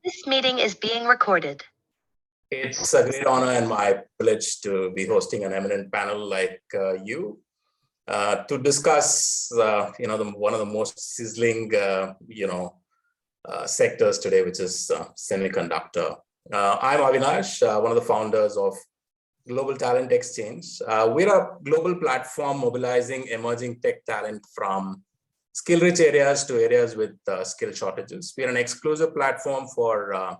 This meeting is being recorded. It's a great honor and my privilege to be hosting an eminent panel like you to discuss, one of the most sizzling, sectors today, which is semiconductor. I'm Avinash, one of the founders of Global Talent Exchange. We're a global platform mobilizing emerging tech talent from skill-rich areas to areas with skill shortages. We're an exclusive platform for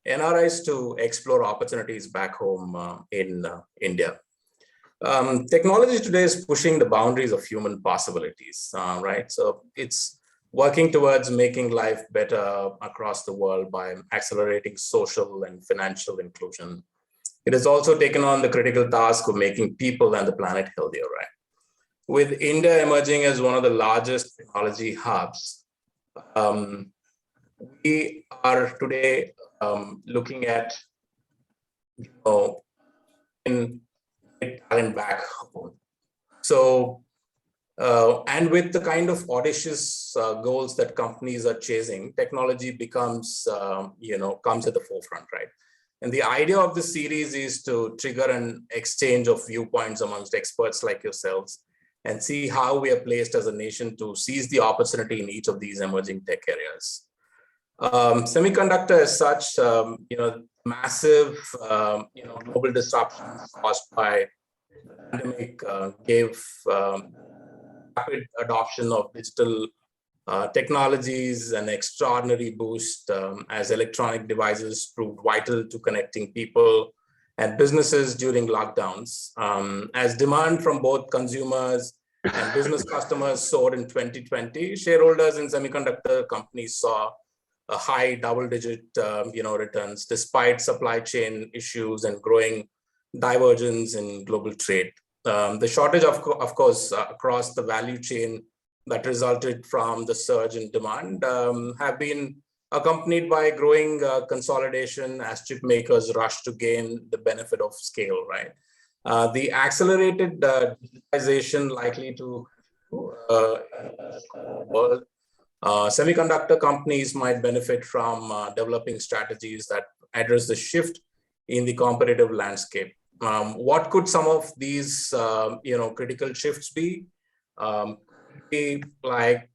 NRIs to explore opportunities back home in India. Technology today is pushing the boundaries of human possibilities, right? So it's working towards making life better across the world by accelerating social and financial inclusion. It has also taken on the critical task of making people and the planet healthier, right? With India emerging as one of the largest technology hubs, we are today looking at, in talent back home. So, and with the kind of audacious goals that companies are chasing, technology becomes, comes at the forefront, right? And the idea of this series is to trigger an exchange of viewpoints amongst experts like yourselves and see how we are placed as a nation to seize the opportunity in each of these emerging tech areas. Semiconductor as such, massive, global disruptions caused by the pandemic gave rapid adoption of digital technologies an extraordinary boost as electronic devices proved vital to connecting people and businesses during lockdowns. As demand from both consumers and business customers soared in 2020, shareholders in semiconductor companies saw a high double-digit, returns despite supply chain issues and growing divergence in global trade. The shortage, of course, across the value chain that resulted from the surge in demand have been accompanied by growing consolidation as chipmakers rush to gain the benefit of scale, right? The accelerated digitization likely to world. Semiconductor companies might benefit from developing strategies that address the shift in the competitive landscape. What could some of these, critical shifts be? Like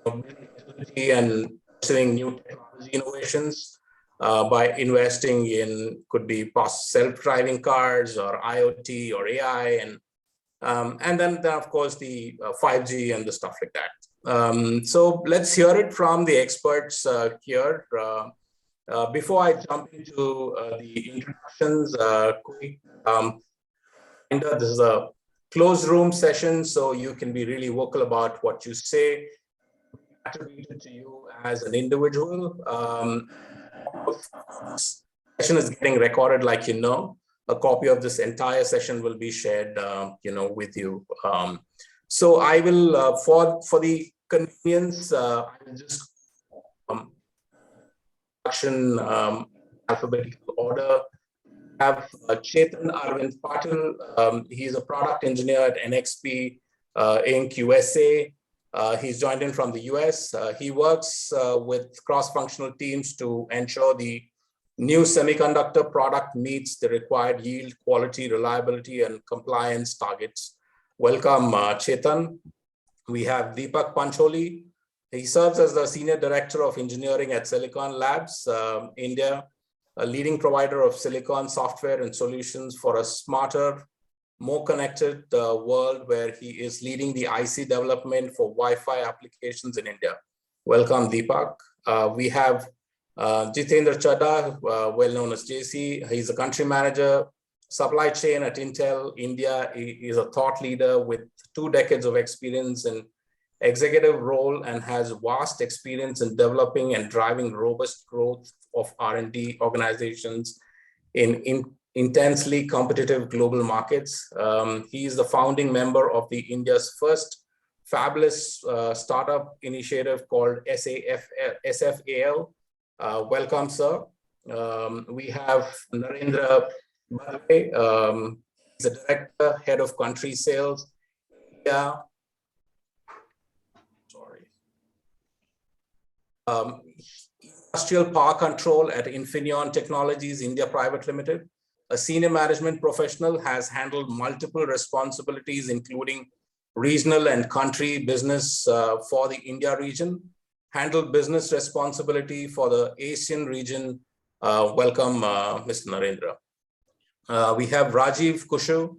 mobility and pursuing new technology innovations by investing in could be self-driving cars or IoT or AI, and then of course the 5G and the stuff like that. So let's hear it from the experts here. Before I jump into the introductions, quick reminder, this is a closed room session, so you can be really vocal about what you say, attributed to you as an individual. This session is getting recorded, like you know. A copy of this entire session will be shared, with you. So I will, for the convenience, I will just alphabetical order. Have Chetan Arvind Patil. He's a product engineer at NXP Inc. USA. He's joined in from the US. He works with cross-functional teams to ensure the new semiconductor product meets the required yield, quality, reliability, and compliance targets. Welcome, Chetan. We have Deepak Pancholi. He serves as the Senior Director of Engineering at Silicon Labs, India, a leading provider of silicon software and solutions for a smarter, more connected world, where he is leading the IC development for Wi-Fi applications in India. Welcome, Deepak. We have Jitendra Chadha, well known as JC. He's a country manager, supply chain at Intel India. He is a thought leader with 2 decades of experience in executive role and has vast experience in developing and driving robust growth of R&D organizations in intensely competitive global markets. He is the founding member of the India's first fabulous startup initiative called SFAL. Welcome, sir. We have Narendra Badwe. He's the director, head of country sales. Yeah. Sorry. Industrial Power Control at Infineon Technologies India Private Limited. A senior management professional, has handled multiple responsibilities, including regional and country business for the India region, handled business responsibility for the Asian region. Welcome, Mr. Narendra. We have Rajiv Kushu,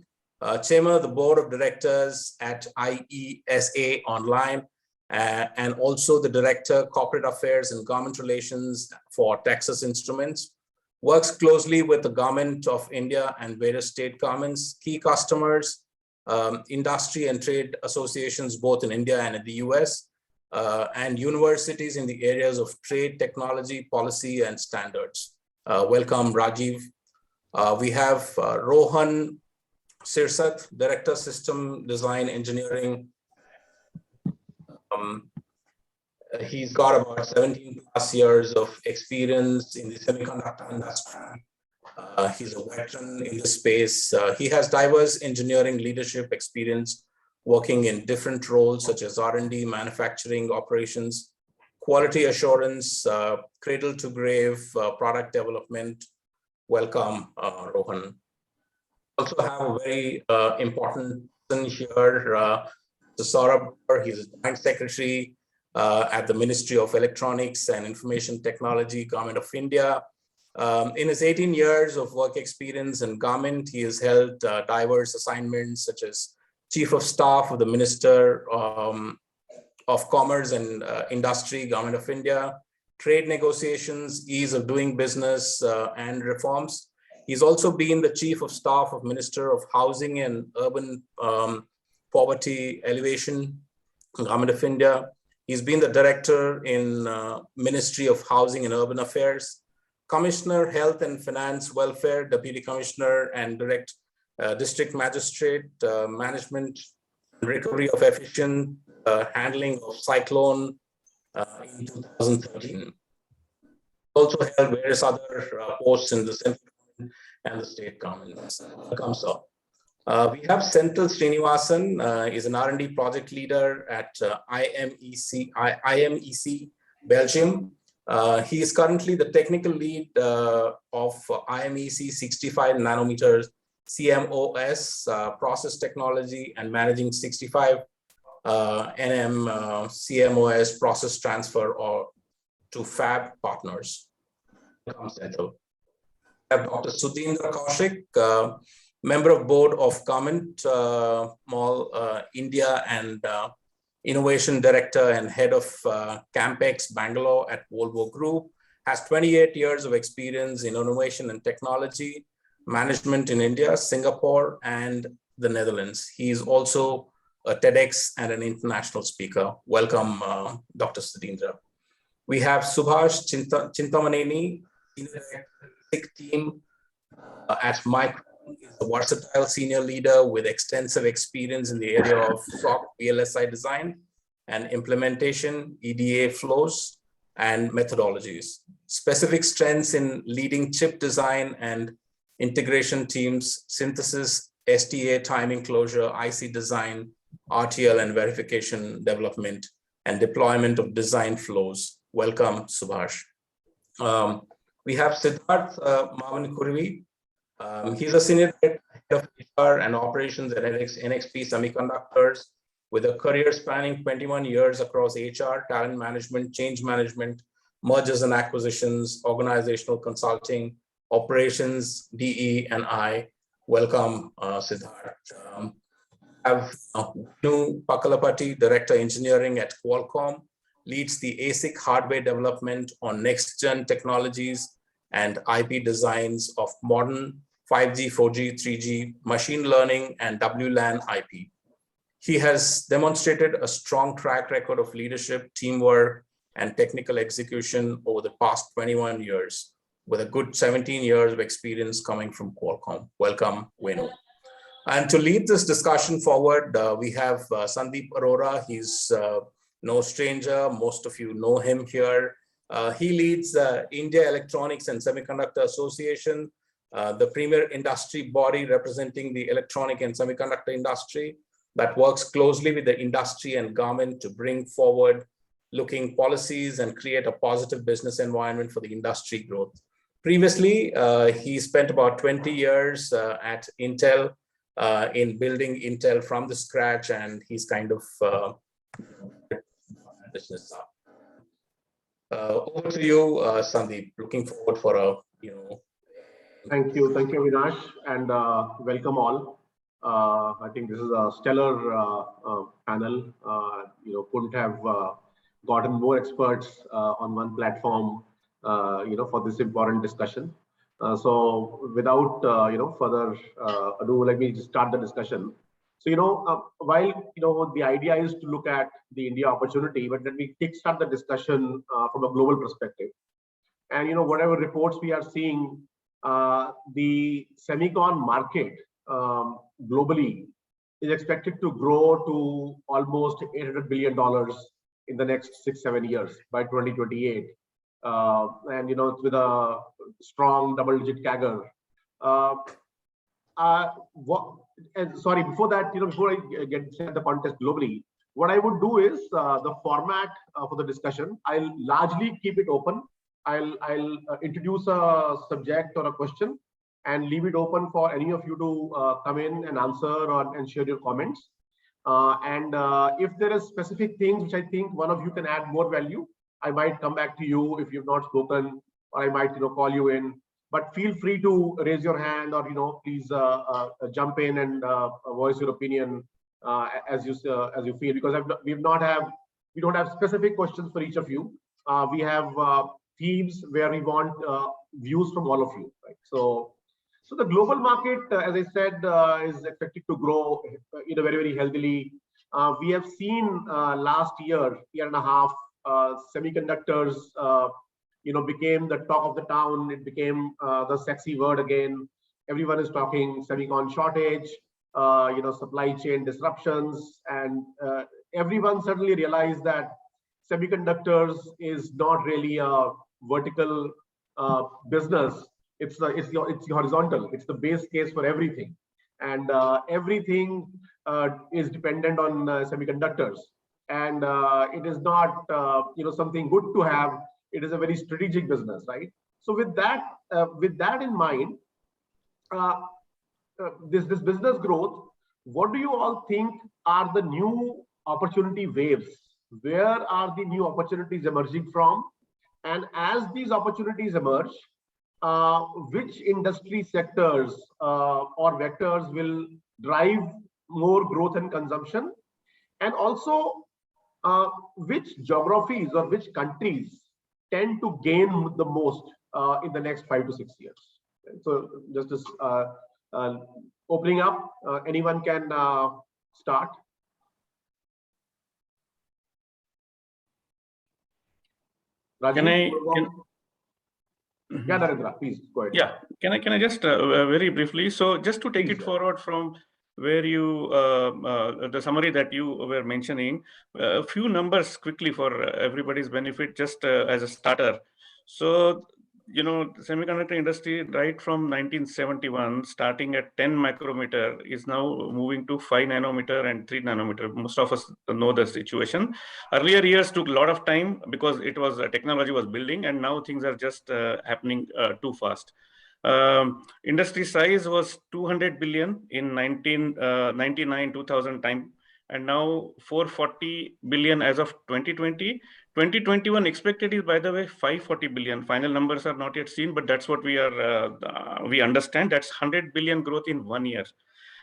Chairman of the Board of Directors at IESA Online, and also the Director, Corporate Affairs and Government Relations for Texas Instruments. Works closely with the Government of India and various state governments, key customers, industry and trade associations, both in India and in the US, and universities in the areas of trade, technology, policy, and standards. Welcome, Rajiv. We have Rohan Sirsat, Director, System Design Engineering. He's got about 17 plus years of experience in the semiconductor industry. He's a veteran in the space. He has diverse engineering leadership experience, working in different roles such as R&D, manufacturing, operations, quality assurance, cradle to grave, product development. Welcome, Rohan. Also have a very important person here, Saurabh. He's a Joint Secretary at the Ministry of Electronics and Information Technology, Government of India. In his 18 years of work experience in government, he has held diverse assignments such as Chief of Staff of the Minister of Commerce and Industry, Government of India, trade negotiations, ease of doing business, and reforms. He's also been the Chief of Staff of Minister of Housing and Urban Poverty Elevation, Government of India. He's been the Director in Ministry of Housing and Urban Affairs, Commissioner, Health and Finance Welfare, Deputy Commissioner and District Magistrate, Management and Recovery of Efficient Handling of Cyclone in 2013. Also held various other posts in the central government and the state governments. Welcome, sir. We have Senthil Srinivasan, is an R&D project leader at IMEC Belgium. He is currently the technical lead of IMEC 65 nanometers CMOS process technology and managing 65 nm CMOS process transfer or to fab partners. Welcome, Senthil. We have Dr. Sudhindra Kaushik, Member of Board of Government Mall India and Innovation Director and Head of Campex Bangalore at Volvo Group, has 28 years of experience in innovation and technology management in India, Singapore, and the Netherlands. He is also a TEDx and an international speaker. Welcome, Dr. Sudhindra. We have Subhash Chintamaneni, team at Micron. Is a versatile senior leader with extensive experience in the area of SOC VLSI design and implementation, EDA flows, and methodologies. Specific strengths in leading chip design and integration teams, synthesis, STA timing closure, IC design, RTL and verification development, and deployment of design flows. Welcome, Subhash. We have Siddharth Mavankurvi. He's a senior head of HR and operations at NXP Semiconductors with a career spanning 21 years across HR, talent management, change management, mergers and acquisitions, organizational consulting, operations, DE, and I. Welcome, Siddharth. Have Vinu Pakalapati, Director Engineering at Qualcomm, leads the ASIC hardware development on next-gen technologies and IP designs of modern 5G, 4G, 3G, machine learning, and WLAN IP. He has demonstrated a strong track record of leadership, teamwork, and technical execution over the past 21 years, with a good 17 years of experience coming from Qualcomm. Welcome, Venu. And to lead this discussion forward, we have Sandeep Arora. He's no stranger. Most of you know him here. He leads India Electronics and Semiconductor Association, the premier industry body representing the electronic and semiconductor industry that works closely with the industry and government to bring forward looking policies and create a positive business environment for the industry growth. Previously, he spent about 20 years at Intel in building Intel from the scratch, and he's kind of business up. Over to you, Sandeep. Looking forward for a Thank you, Avinash, and welcome all. I think this is a stellar panel. Couldn't have gotten more experts on one platform, for this important discussion. So without further ado, let me just start the discussion. So while the idea is to look at the India opportunity, but let me kickstart the discussion from a global perspective. And whatever reports we are seeing, the semicon market globally is expected to grow to almost $800 billion in the next 6-7 years by 2028. And with a strong double-digit CAGR. Sorry, before that, before I get the context globally, what I would do is the format for the discussion, I'll largely keep it open. I'll introduce a subject or a question and leave it open for any of you to come in and answer and share your comments. And if there is specific things which I think one of you can add more value, I might come back to you if you've not spoken, or I might call you in. But feel free to raise your hand, or please jump in and voice your opinion as you feel, because we don't have specific questions for each of you. We have themes where we want views from all of you, right? So the global market, as I said, is expected to grow very, very healthily. We have seen last year and a half, semiconductors became the talk of the town. It became the sexy word again. Everyone is talking semicon shortage, supply chain disruptions, and everyone suddenly realized that semiconductors is not really a vertical business. It's horizontal. It's the base case for everything, and everything is dependent on semiconductors. And it is not something good to have. It is a very strategic business, right? So with that in mind, this business growth, what do you all think are the new opportunity waves? Where are the new opportunities emerging from? And as these opportunities emerge, which industry sectors or vectors will drive more growth and consumption? And also, which geographies or which countries tend to gain the most in the next 5 to 6 years? So just opening up, anyone can start. Rajiv, yeah, Narendra, please go ahead. Yeah, can I just very briefly? So just to take it forward from where you the summary that you were mentioning, a few numbers quickly for everybody's benefit, just as a starter. So semiconductor industry right from 1971, starting at 10 micrometer, is now moving to 5 nanometer and 3 nanometer. Most of us know the situation. Earlier years took a lot of time because it was technology was building, and now things are just happening too fast. Industry size was 200 billion in 1999-2000 time, and now 440 billion as of 2020. 2021 expected is, by the way, 540 billion. Final numbers are not yet seen, but that's what we understand. That's 100 billion growth in 1 year.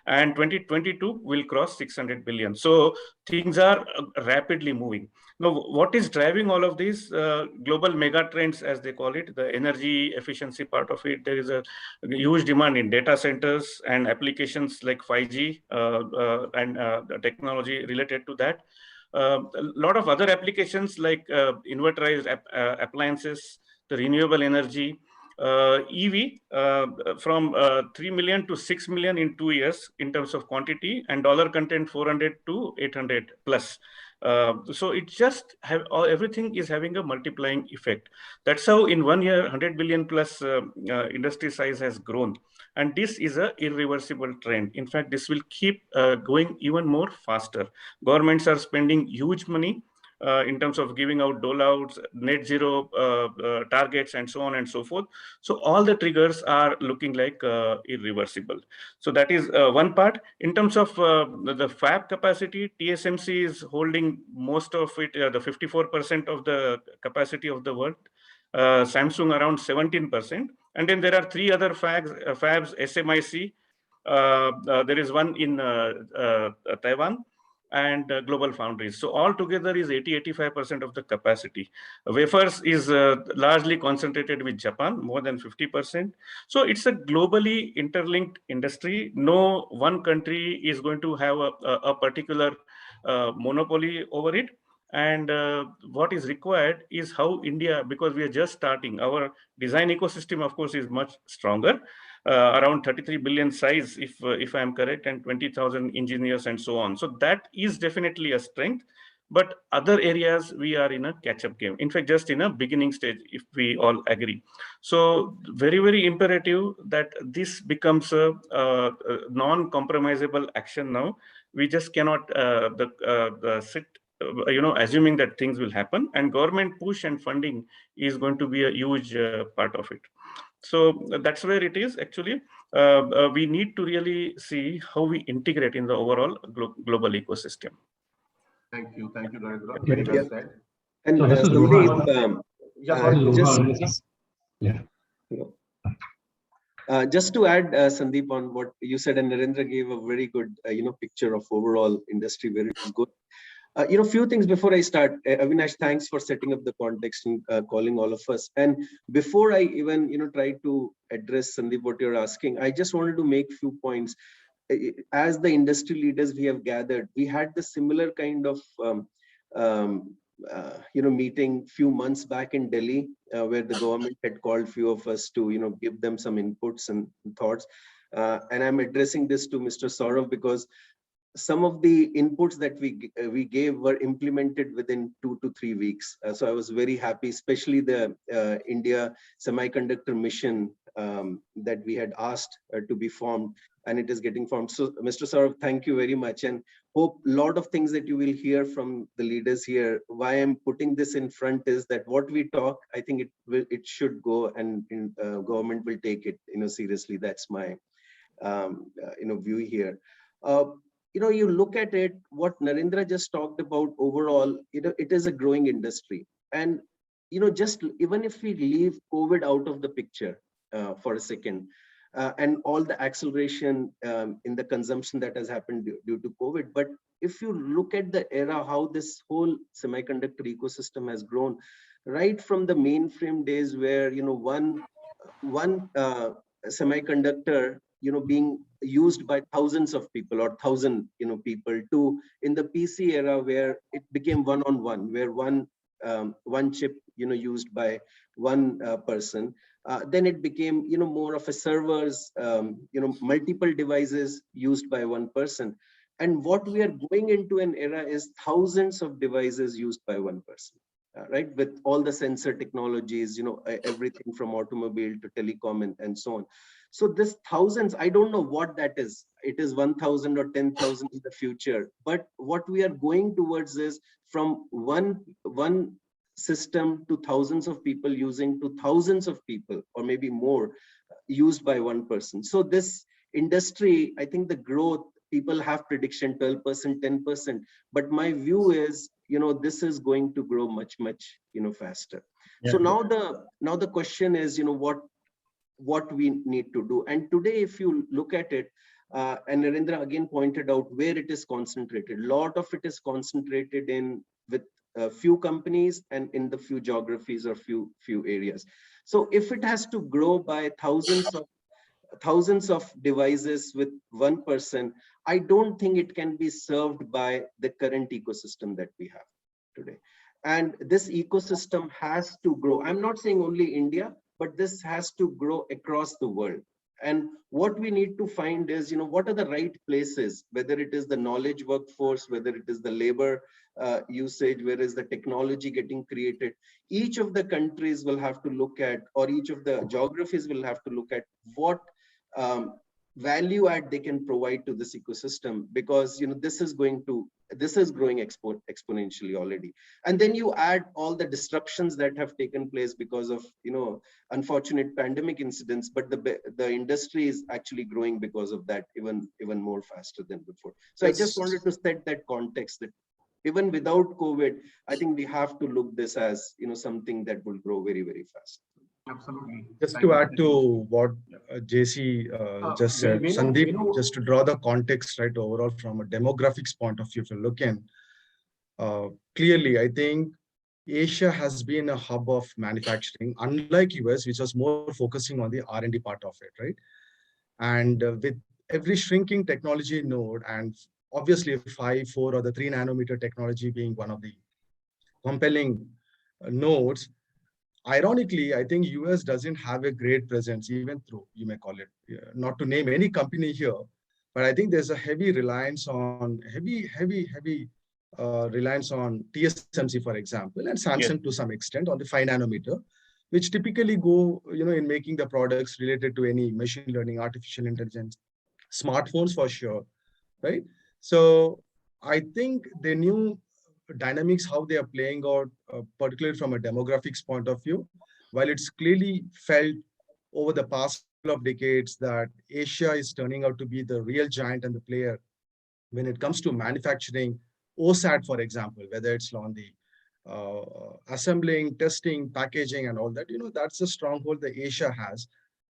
And 2022 will cross 600 billion. So things are rapidly moving. Now, what is driving all of these global mega trends, as they call it, the energy efficiency part of it? There is a huge demand in data centers and applications like 5G and the technology related to that. A lot of other applications like inverterized appliances, the renewable energy, EV from 3 million to 6 million in 2 years in terms of quantity, and dollar content 400 to 800 plus. So it just everything is having a multiplying effect. That's how in 1 year 100 billion plus industry size has grown, and this is a irreversible trend. In fact, this will keep going even more faster. Governments are spending huge money in terms of giving out dole-outs, net zero targets, and so on and so forth. So all the triggers are looking like irreversible. So that is one part. In terms of the fab capacity, TSMC is holding most of it, the 54% of the capacity of the world. Samsung around 17%, and then there are three other fabs, SMIC. There is one in Taiwan, and Global Foundries. So all together is 80-85% of the capacity. Wafers is largely concentrated with Japan, more than 50%. So it's a globally interlinked industry. No one country is going to have a particular monopoly over it. And what is required is how India, because we are just starting, our design ecosystem, of course, is much stronger, around 33 billion size, if I am correct, and 20,000 engineers and so on. So that is definitely a strength. But other areas, we are in a catch-up game. In fact, just in a beginning stage, if we all agree. So very, very imperative that this becomes a non-compromisable action now. We just cannot sit assuming that things will happen, and government push and funding is going to be a huge part of it. So that's where it is actually. We need to really see how we integrate in the overall global ecosystem. Thank you, Narendra. Very well said. And Yeah, just to add, Sandeep, on what you said, and Narendra gave a very good, picture of overall industry where it is good. Few things before I start. Avinash, thanks for setting up the context and calling all of us. And before I even, try to address, Sandeep, what you're asking, I just wanted to make few points. As the industry leaders we have gathered, we had the similar kind of, meeting few months back in Delhi, where the government had called few of us to, give them some inputs and thoughts. And I'm addressing this to Mr. Saurav because some of the inputs that we gave were implemented within 2 to 3 weeks. So I was very happy, especially the India semiconductor mission that we had asked to be formed, and it is getting formed. So Mr. Saurav, thank you very much, and hope a lot of things that you will hear from the leaders here. Why I'm putting this in front is that what we talk, I think it should go, and government will take it seriously. That's my view here. You look at it, what Narendra just talked about overall, it is a growing industry. And, just even if we leave COVID out of the picture for a second, and all the acceleration in the consumption that has happened due to COVID, but if you look at the era, how this whole semiconductor ecosystem has grown, right from the mainframe days where, one semiconductor being used by thousands of people or 1,000 people, to in the PC era where it became one-on-one, where one chip used by one person. Then it became more of a servers, multiple devices used by one person. And what we are going into an era is thousands of devices used by one person. Right, with all the sensor technologies, everything from automobile to telecom and so on. So this thousands, I don't know what that is. It is 1,000 or 10,000 in the future. But what we are going towards is from one system to thousands of people using, to thousands of people or maybe more used by one person. So this industry, I think the growth, people have prediction 12%, 10%, but my view is, this is going to grow much, faster. Yeah. So now the question is, what we need to do. And today, if you look at it, and Narendra again pointed out where it is concentrated. A lot of it is concentrated with a few companies and in the few geographies or few areas. So if it has to grow by thousands of devices with one person, I don't think it can be served by the current ecosystem that we have today. And this ecosystem has to grow. I'm not saying only India, but this has to grow across the world. And what we need to find is, what are the right places, whether it is the knowledge workforce, whether it is the labor usage, where is the technology getting created. Each of the countries will have to look at, or each of the geographies will have to look at what value add they can provide to this ecosystem, because this is growing exponentially already. And then you add all the disruptions that have taken place because of unfortunate pandemic incidents, but the industry is actually growing because of that even more faster than before. So I just wanted to set that context, that even without COVID, I think we have to look this as something that will grow very, very fast. Absolutely. Just Thank to you. add to what JC just said, Sandeep, just to draw the context right overall from a demographics point of view, if you look in, clearly, I think Asia has been a hub of manufacturing, unlike US, which was more focusing on the R&D part of it, right? And with every shrinking technology node, and obviously 5, 4, or the 3 nanometer technology being one of the compelling nodes, ironically, I think US doesn't have a great presence, even through, you may call it, not to name any company here, but I think there's a heavy reliance on, reliance on TSMC, for example, and Samsung to some extent on the 5 nanometer, which typically go, in making the products related to any machine learning, artificial intelligence, smartphones for sure, right? So I think the new dynamics, how they are playing out, particularly from a demographics point of view, while it's clearly felt over the past couple of decades that Asia is turning out to be the real giant and the player when it comes to manufacturing, OSAT, for example, whether it's on the assembling, testing, packaging, and all that, that's the stronghold that Asia has.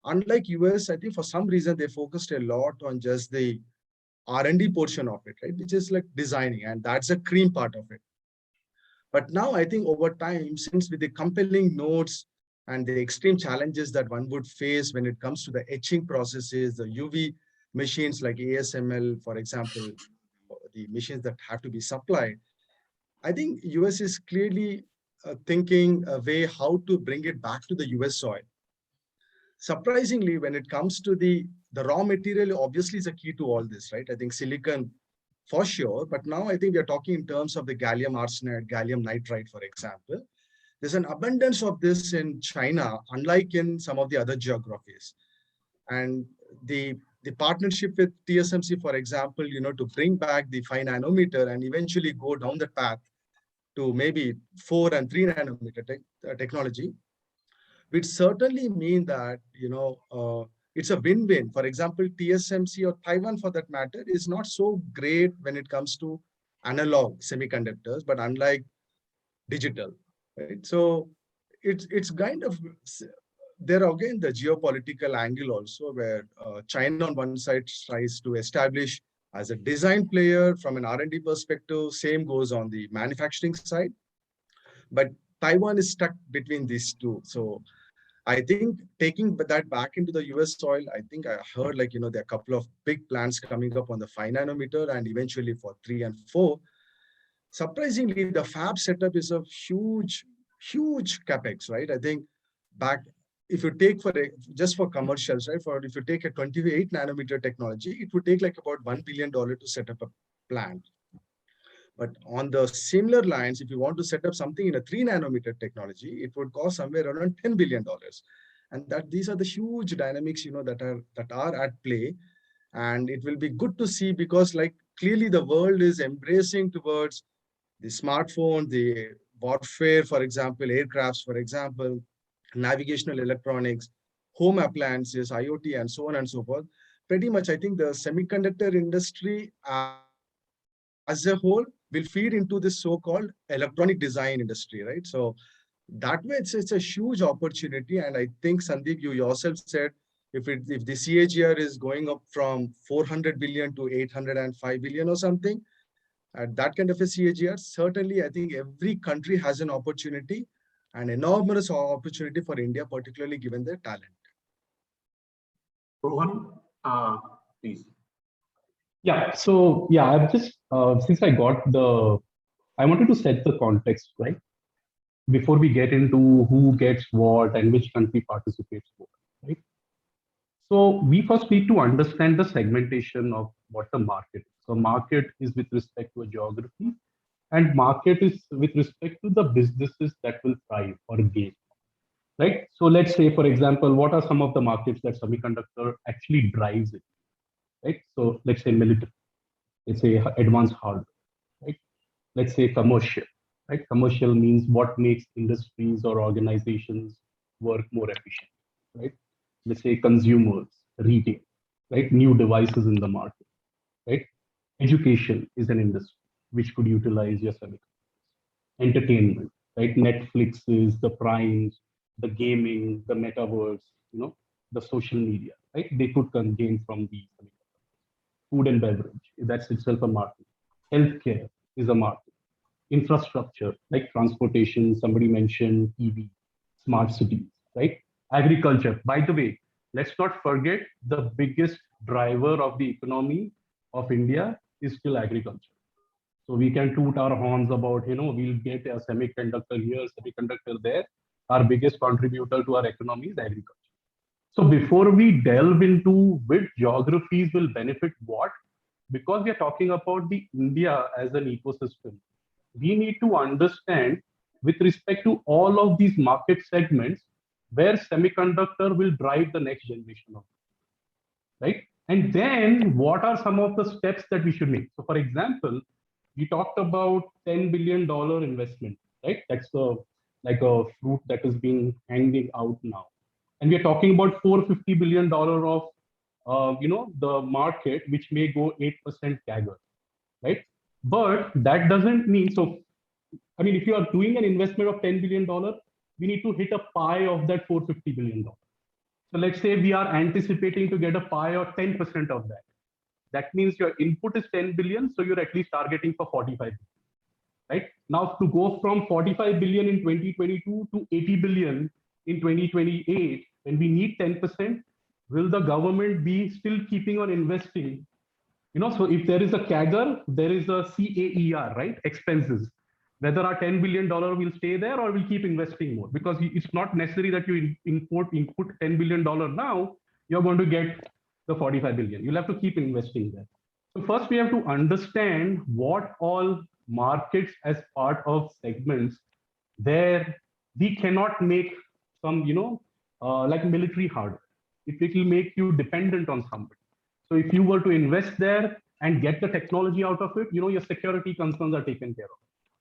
Unlike US, I think for some reason they focused a lot on just the R&D portion of it, right, which is like designing, and that's a cream part of it. But now I think over time, since with the compelling nodes and the extreme challenges that one would face when it comes to the etching processes, the UV machines like ASML, for example, the machines that have to be supplied, I think US is clearly thinking a way how to bring it back to the US soil. Surprisingly, when it comes to the raw material, obviously is a key to all this, right? I think silicon for sure, but now I think we are talking in terms of the gallium arsenide, gallium nitride, for example. There's an abundance of this in China, unlike in some of the other geographies. And the partnership with TSMC, for example, to bring back the 5 nanometer and eventually go down the path to maybe 4 and 3 nanometer technology, which certainly mean that, it's a win-win. For example, TSMC or Taiwan, for that matter, is not so great when it comes to analog semiconductors, but unlike digital, right? So it's kind of, there again, the geopolitical angle also, where China on one side tries to establish as a design player from an R&D perspective, same goes on the manufacturing side. But Taiwan is stuck between these two. So I think taking that back into the US soil, I think I heard there are a couple of big plans coming up on the 5 nanometer and eventually for 3 and 4. Surprisingly, the fab setup is a huge capex, right? I think if you take just for commercials, right? If you take a 28 nanometer technology, it would take about $1 billion to set up a plant. But on the similar lines, if you want to set up something in a 3 nanometer technology, it would cost somewhere around $10 billion. And these are the huge dynamics, that are at play. And it will be good to see, because clearly the world is embracing towards the smartphone, the warfare, for example, aircrafts, for example, navigational electronics, home appliances, IoT, and so on and so forth. Pretty much, I think the semiconductor industry as a whole will feed into this so-called electronic design industry, right? So that way, it's a huge opportunity. And I think, Sandeep, you yourself said, if the CAGR is going up from 400 billion to 805 billion or something, at that kind of a CAGR, certainly I think every country has an opportunity, an enormous opportunity for India, particularly given their talent. Rohan, please. Yeah, so yeah, I've just, since I wanted to set the context, right? Before we get into who gets what and which country participates what, right? So we first need to understand the segmentation of what the market is. So market is with respect to a geography, and market is with respect to the businesses that will thrive or gain, right? So let's say, for example, what are some of the markets that semiconductor actually drives it? right? So let's say military, let's say advanced hardware, right? Let's say commercial, right? Commercial means what makes industries or organizations work more efficient, right? Let's say consumers, retail, right? New devices in the market, right? Education is an industry which could utilize your semiconductors. Entertainment, right? Netflix is the primes, the gaming, the metaverse, the social media, right? They could gain from these semiconductors. Food and beverage, that's itself a market. Healthcare is a market. Infrastructure, like transportation, somebody mentioned EV, smart cities, right? Agriculture, by the way, let's not forget the biggest driver of the economy of India is still agriculture. So we can toot our horns about, we'll get a semiconductor here, semiconductor there. Our biggest contributor to our economy is agriculture. So before we delve into which geographies will benefit what, because we are talking about the India as an ecosystem, we need to understand with respect to all of these market segments where semiconductor will drive the next generation of, right? And then what are some of the steps that we should make? So for example, we talked about $10 billion investment, right? That's like a fruit that is being hanging out now. And we're talking about $450 billion of, the market, which may go 8% CAGR, right? But that doesn't mean, so, I mean, if you are doing an investment of $10 billion, we need to hit a pie of that $450 billion. So let's say we are anticipating to get a pie of 10% of that. That means your input is 10 billion, so you're at least targeting for 45 billion, right? Now to go from 45 billion in 2022 to 80 billion in 2028, when we need 10%, will the government be still keeping on investing? So if there is a CAGR, there is a CAER, right? Expenses. Whether our $10 billion will stay there or will keep investing more, because it's not necessary that you input $10 billion now, you're going to get the 45 billion. You'll have to keep investing there. So first we have to understand what all markets as part of segments there we cannot make some, like military hardware. It will make you dependent on somebody. So if you were to invest there and get the technology out of it, your security concerns are taken care of.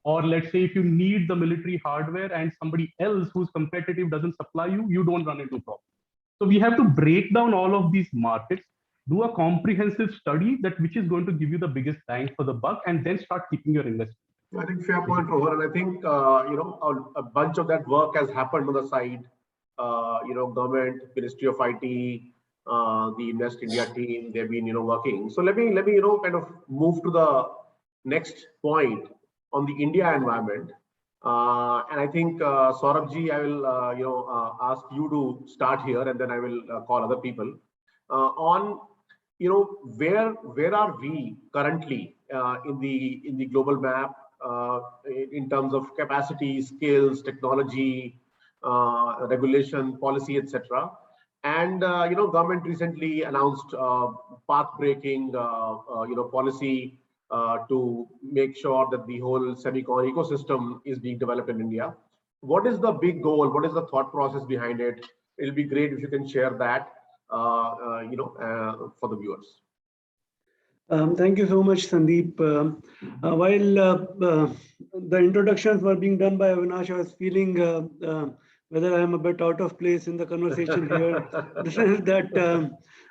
Or let's say if you need the military hardware and somebody else who's competitive doesn't supply you, you don't run into problems. So we have to break down all of these markets, do a comprehensive study that which is going to give you the biggest bang for the buck, and then start keeping your investment. I think fair point, Rohan, and I think a bunch of that work has happened on the side. Government, Ministry of IT, the Invest India team, they've been working. So let me kind of move to the next point on the India environment. And I think Saurabhji, I will ask you to start here, and then I will call other people on where are we currently in the global map in terms of capacity, skills, technology, regulation, policy, etc. And government recently announced path-breaking policy to make sure that the whole semicon ecosystem is being developed in India. What is the big goal? What is the thought process behind it? It'll be great if you can share that, for the viewers. Thank you so much, Sandeep. While the introductions were being done by Avinash, I was feeling whether I am a bit out of place in the conversation here.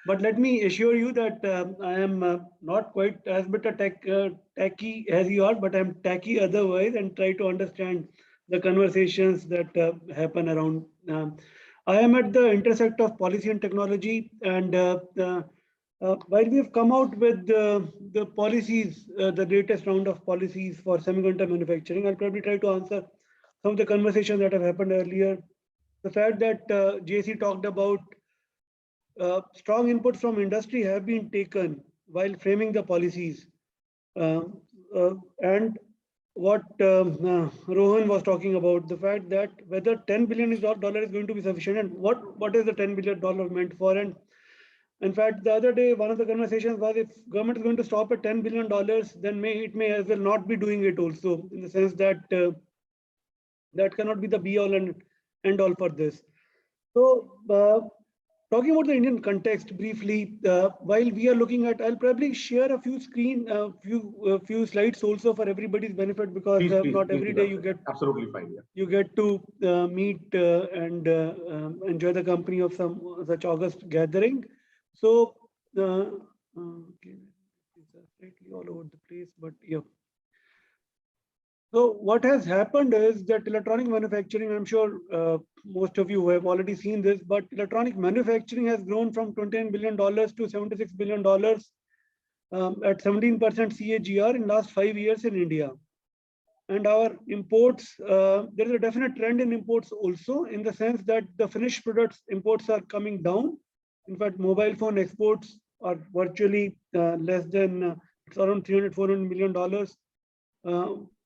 But let me assure you that I am not quite as bit a techie as you are, but I'm techie otherwise, and try to understand the conversations that happen around. I am at the intersect of policy and technology, and while we have come out with the policies, the latest round of policies for semiconductor manufacturing, I'll probably try to answer some of the conversations that have happened earlier. The fact that JC talked about strong inputs from industry have been taken while framing the policies. And what Rohan was talking about, the fact that whether $10 billion is going to be sufficient, and what is the $10 billion meant for. And in fact, the other day, one of the conversations was, if government is going to stop at $10 billion, then it may as well not be doing it also, in the sense that that cannot be the be all and end all for this. So talking about the Indian context briefly, while we are looking at, I'll probably share a few few slides also for everybody's benefit, because not every day you get absolutely fine. Yeah. you get to meet and enjoy the company of some such August gathering. So, okay, it's slightly all over the place, but yeah. So what has happened is that electronic manufacturing, I'm sure most of you have already seen this, but electronic manufacturing has grown from $29 billion to $76 billion at 17% CAGR in last 5 years in India. And our imports, there is a definite trend in imports also, in the sense that the finished products imports are coming down. In fact, mobile phone exports are virtually less than, it's around $300-400 million.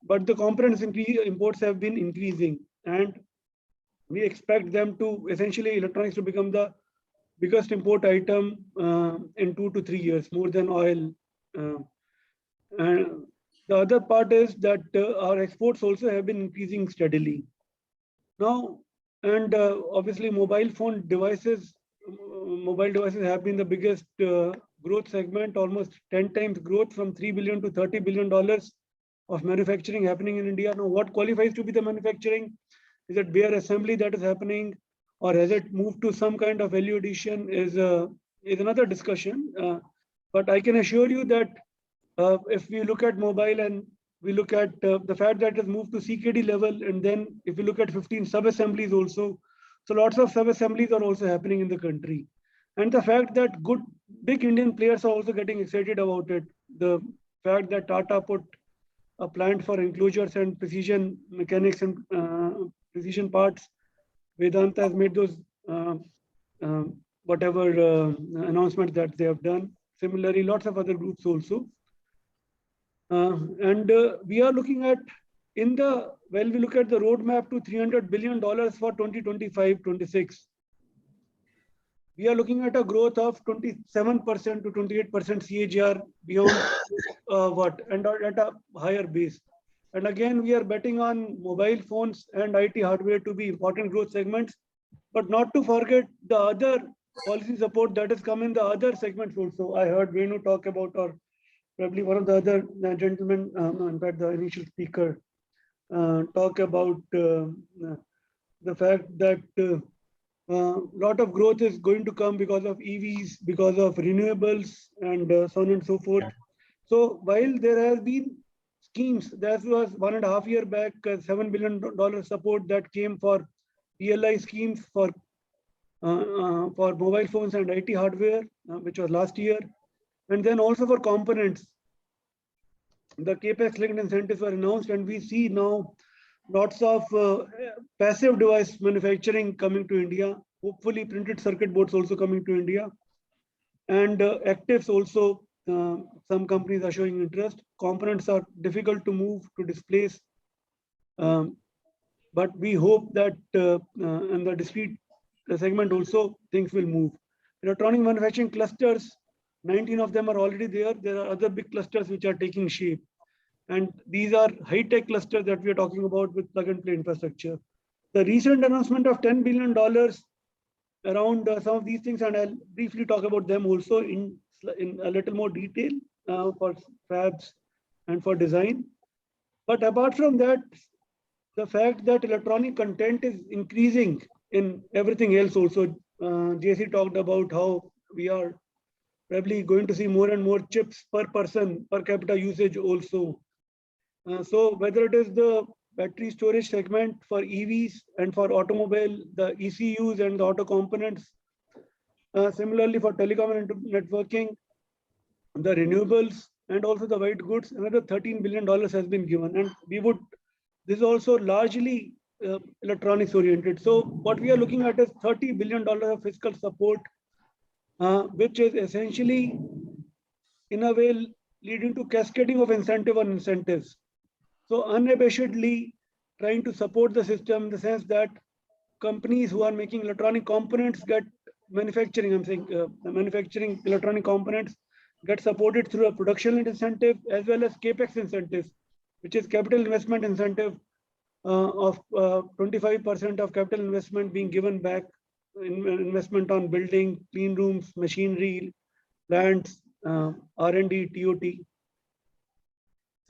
But the components imports have been increasing, and we expect them to essentially electronics to become the biggest import item in 2 to 3 years, more than oil. And the other part is that our exports also have been increasing steadily. Now, and obviously mobile devices have been the biggest growth segment, almost 10 times growth, from $3 billion to $30 billion of manufacturing happening in India. Now, what qualifies to be the manufacturing? Is it bare assembly that is happening, or has it moved to some kind of value addition? Is another discussion. But I can assure you that if we look at mobile and we look at the fact that it has moved to CKD level, and then if we look at 15 sub-assemblies also, so lots of sub-assemblies are also happening in the country. And the fact that big Indian players are also getting excited about it. The fact that Tata put a plant for enclosures and precision mechanics and precision parts. Vedanta has made those announcements that they have done. Similarly, lots of other groups also. And we are looking at, we look at the roadmap to $300 billion for 2025-26. We are looking at a growth of 27% to 28% CAGR beyond and at a higher base. And again, we are betting on mobile phones and IT hardware to be important growth segments, but not to forget the other policy support that has come in the other segments also. I heard Venu talk about, or probably one of the other gentlemen, in fact, the initial speaker, talk about the fact that lot of growth is going to come because of EVs, because of renewables, and so on and so forth. So while there has been schemes, there was 1.5 years back, $7 billion support that came for PLI schemes for mobile phones and IT hardware, which was last year, and then also for components. The CAPEX linked incentives were announced, and we see now lots of passive device manufacturing coming to India. Hopefully, printed circuit boards also coming to India, and actives also. Some companies are showing interest. Components are difficult to move, to displace, but we hope that in the discrete segment also things will move. Electronic manufacturing clusters, 19 of them are already there. There are other big clusters which are taking shape. And these are high-tech clusters that we are talking about with plug-and-play infrastructure. The recent announcement of $10 billion around some of these things, and I'll briefly talk about them also in a little more detail for fabs and for design. But apart from that, the fact that electronic content is increasing in everything else also. JC talked about how we are probably going to see more and more chips per person, per capita usage also. So whether it is the battery storage segment for EVs and for automobile, the ECUs and the auto components. Similarly for telecom and networking, the renewables and also the white goods, another $13 billion has been given. And this is also largely electronics oriented. So what we are looking at is $30 billion of fiscal support, which is essentially in a way leading to cascading of incentive on incentives. So unabashedly trying to support the system in the sense that companies who are making electronic components get manufacturing, manufacturing electronic components get supported through a production incentive as well as CAPEX incentives, which is capital investment incentive of 25% of capital investment being given back investment on building, clean rooms, machinery, plants, R&D, TOT.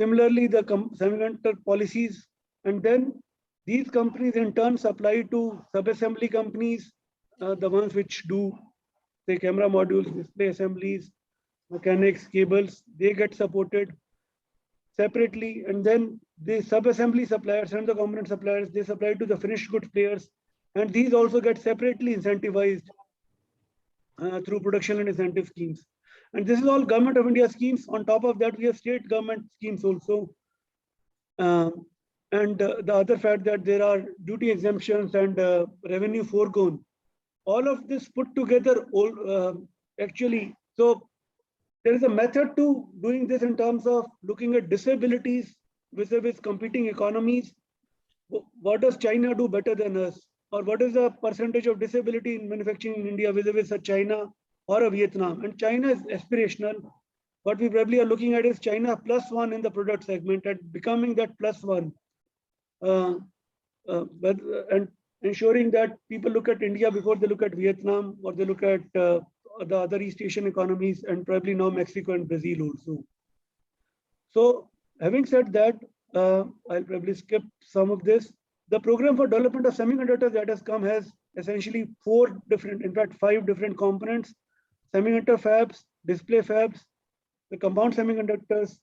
Similarly, the semiconductor policies, and then these companies in turn supply to sub-assembly companies, the ones which do, say, camera modules, display assemblies, mechanics, cables, they get supported separately, and then the sub-assembly suppliers and the component suppliers, they supply to the finished goods players, and these also get separately incentivized through production and incentive schemes. And this is all Government of India schemes. On top of that, we have state government schemes also. And the other fact that there are duty exemptions and revenue foregone. All of this put together, actually, so there is a method to doing this in terms of looking at disabilities vis-a-vis competing economies. What does China do better than us? Or what is the percentage of disability in manufacturing in India vis-a-vis a China or a Vietnam? And China is aspirational. What we probably are looking at is China +1 in the product segment and becoming that +1. And ensuring that people look at India before they look at Vietnam, or they look at the other East Asian economies, and probably now Mexico and Brazil also. So having said that, I'll probably skip some of this. The program for development of semiconductors that has come has essentially 4 different, in fact 5 different components: semiconductor fabs, display fabs, the compound semiconductors,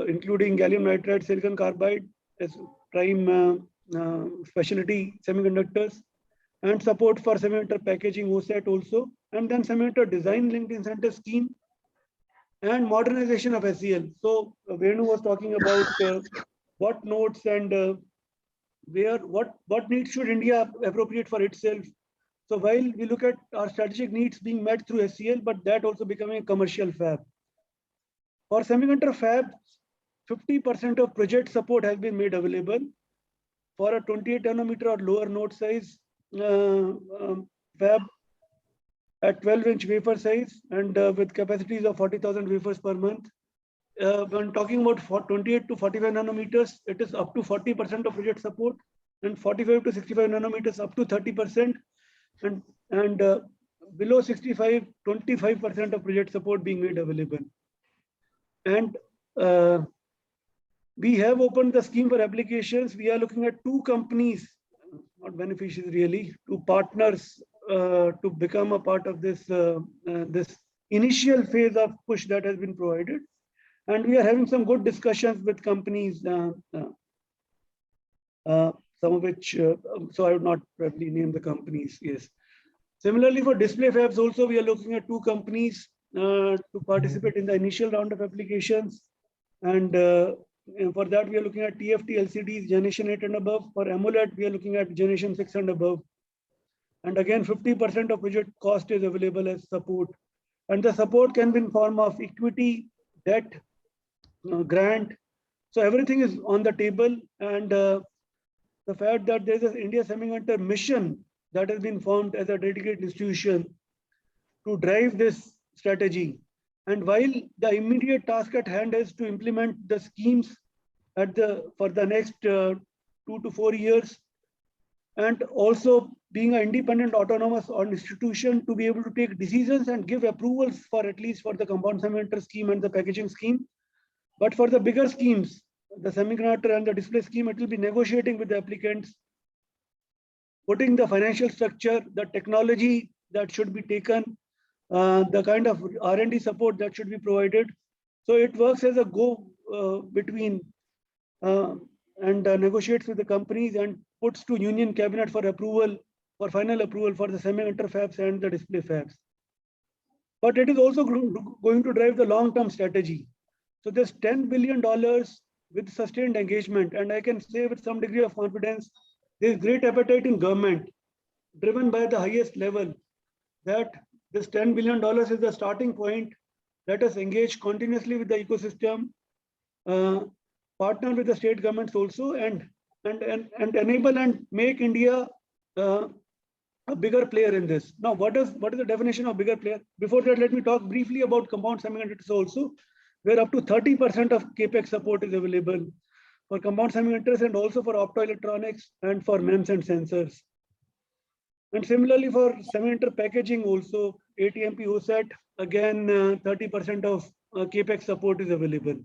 including gallium nitride, silicon carbide as prime specialty semiconductors, and support for semiconductor packaging OSAT also, and then semiconductor design linked incentive scheme and modernization of SEL. So Venu was talking about what nodes and what needs should India appropriate for itself. So while we look at our strategic needs being met through SEL, but that also becoming a commercial fab. For semiconductor fabs, 50% of project support has been made available for a 28 nanometer or lower node size fab at 12-inch wafer size and with capacities of 40,000 wafers per month. When talking about 28 to 45 nanometers, it is up to 40% of project support, and 45 to 65 nanometers up to 30%, and below 65, 25% of project support being made available. And we have opened the scheme for applications. We are looking at 2 companies, not beneficiaries really, 2 partners to become a part of this this initial phase of push that has been provided. And we are having some good discussions with companies, some of which, so I would not probably name the companies, yes. Similarly, for display fabs also, we are looking at 2 companies to participate in the initial round of applications. And for that, we are looking at TFT LCDs, generation 8 and above. For AMOLED, we are looking at generation 6 and above. And again, 50% of project cost is available as support. And the support can be in form of equity, debt, grant. So everything is on the table. And the fact that there is an India Semiconductor Mission that has been formed as a dedicated institution to drive this strategy. And while the immediate task at hand is to implement the schemes for the next 2 to 4 years, and also being an independent autonomous institution to be able to take decisions and give approvals for at least for the compound semiconductor scheme and the packaging scheme. But for the bigger schemes, the semiconductor and the display scheme, it will be negotiating with the applicants, putting the financial structure, the technology that should be taken, the kind of R&D support that should be provided. So it works as a go between and negotiates with the companies and puts to Union Cabinet for approval, for final approval for the semiconductor fabs and the display fabs. But it is also going to drive the long-term strategy. So there's $10 billion with sustained engagement. And I can say with some degree of confidence, there's great appetite in government, driven by the highest level, that this $10 billion is the starting point. Let us engage continuously with the ecosystem, partner with the state governments also, and enable and make India a bigger player in this. Now, what is the definition of bigger player? Before that, let me talk briefly about compound semiconductors also, where up to 30% of CAPEX support is available for compound semiconductors and also for optoelectronics and for MEMS and sensors. And similarly for semiconductor packaging also, ATMP OSAT, again 30% of capex support is available.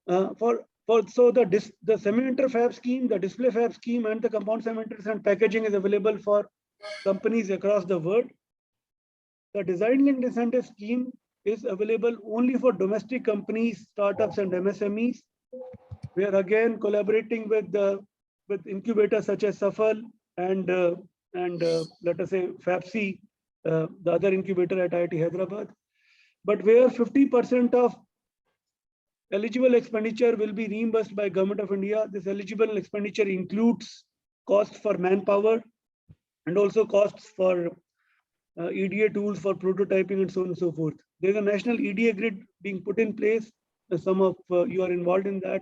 So the semiconductor fab scheme, the display fab scheme, and the compound semiconductors and packaging is available for companies across the world. The design linked incentive scheme is available only for domestic companies, startups, and MSMEs. We are again collaborating with incubators such as Safal and let us say FAPSI, the other incubator at IIT Hyderabad. But where 50% of eligible expenditure will be reimbursed by Government of India. This eligible expenditure includes costs for manpower and also costs for EDA tools for prototyping and so on and so forth. There's a national EDA grid being put in place. Some of you are involved in that,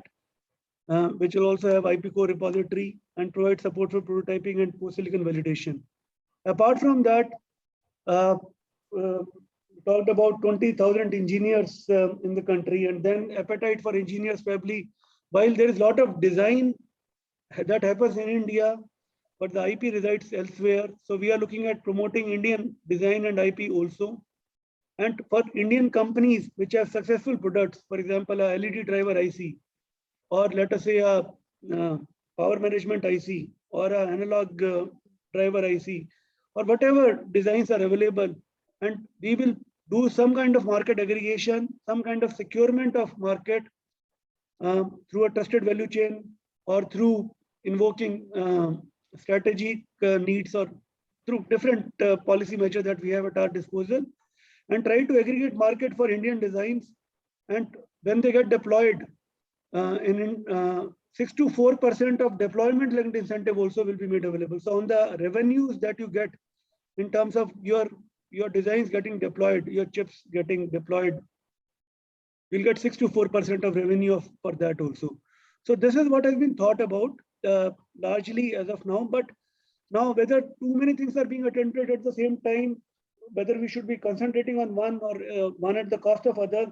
which will also have IP core repository and provide support for prototyping and post-silicon validation. Apart from that, talked about 20,000 engineers in the country, and then appetite for engineers probably, while there is a lot of design that happens in India, but the IP resides elsewhere. So we are looking at promoting Indian design and IP also. And for Indian companies which have successful products, for example, a LED driver IC, or let us say a power management IC, or an analog driver IC, or whatever designs are available, and we will do some kind of market aggregation, some kind of securement of market through a trusted value chain, or through invoking strategic needs, or through different policy measures that we have at our disposal, and try to aggregate market for Indian designs. And when they get deployed, 6 to 4% of deployment linked incentive also will be made available. So on the revenues that you get in terms of your designs getting deployed, your chips getting deployed, you'll get 6 to 4% of revenue for that also. So this is what has been thought about largely as of now. But now whether too many things are being attempted at the same time, whether we should be concentrating on one or one at the cost of other,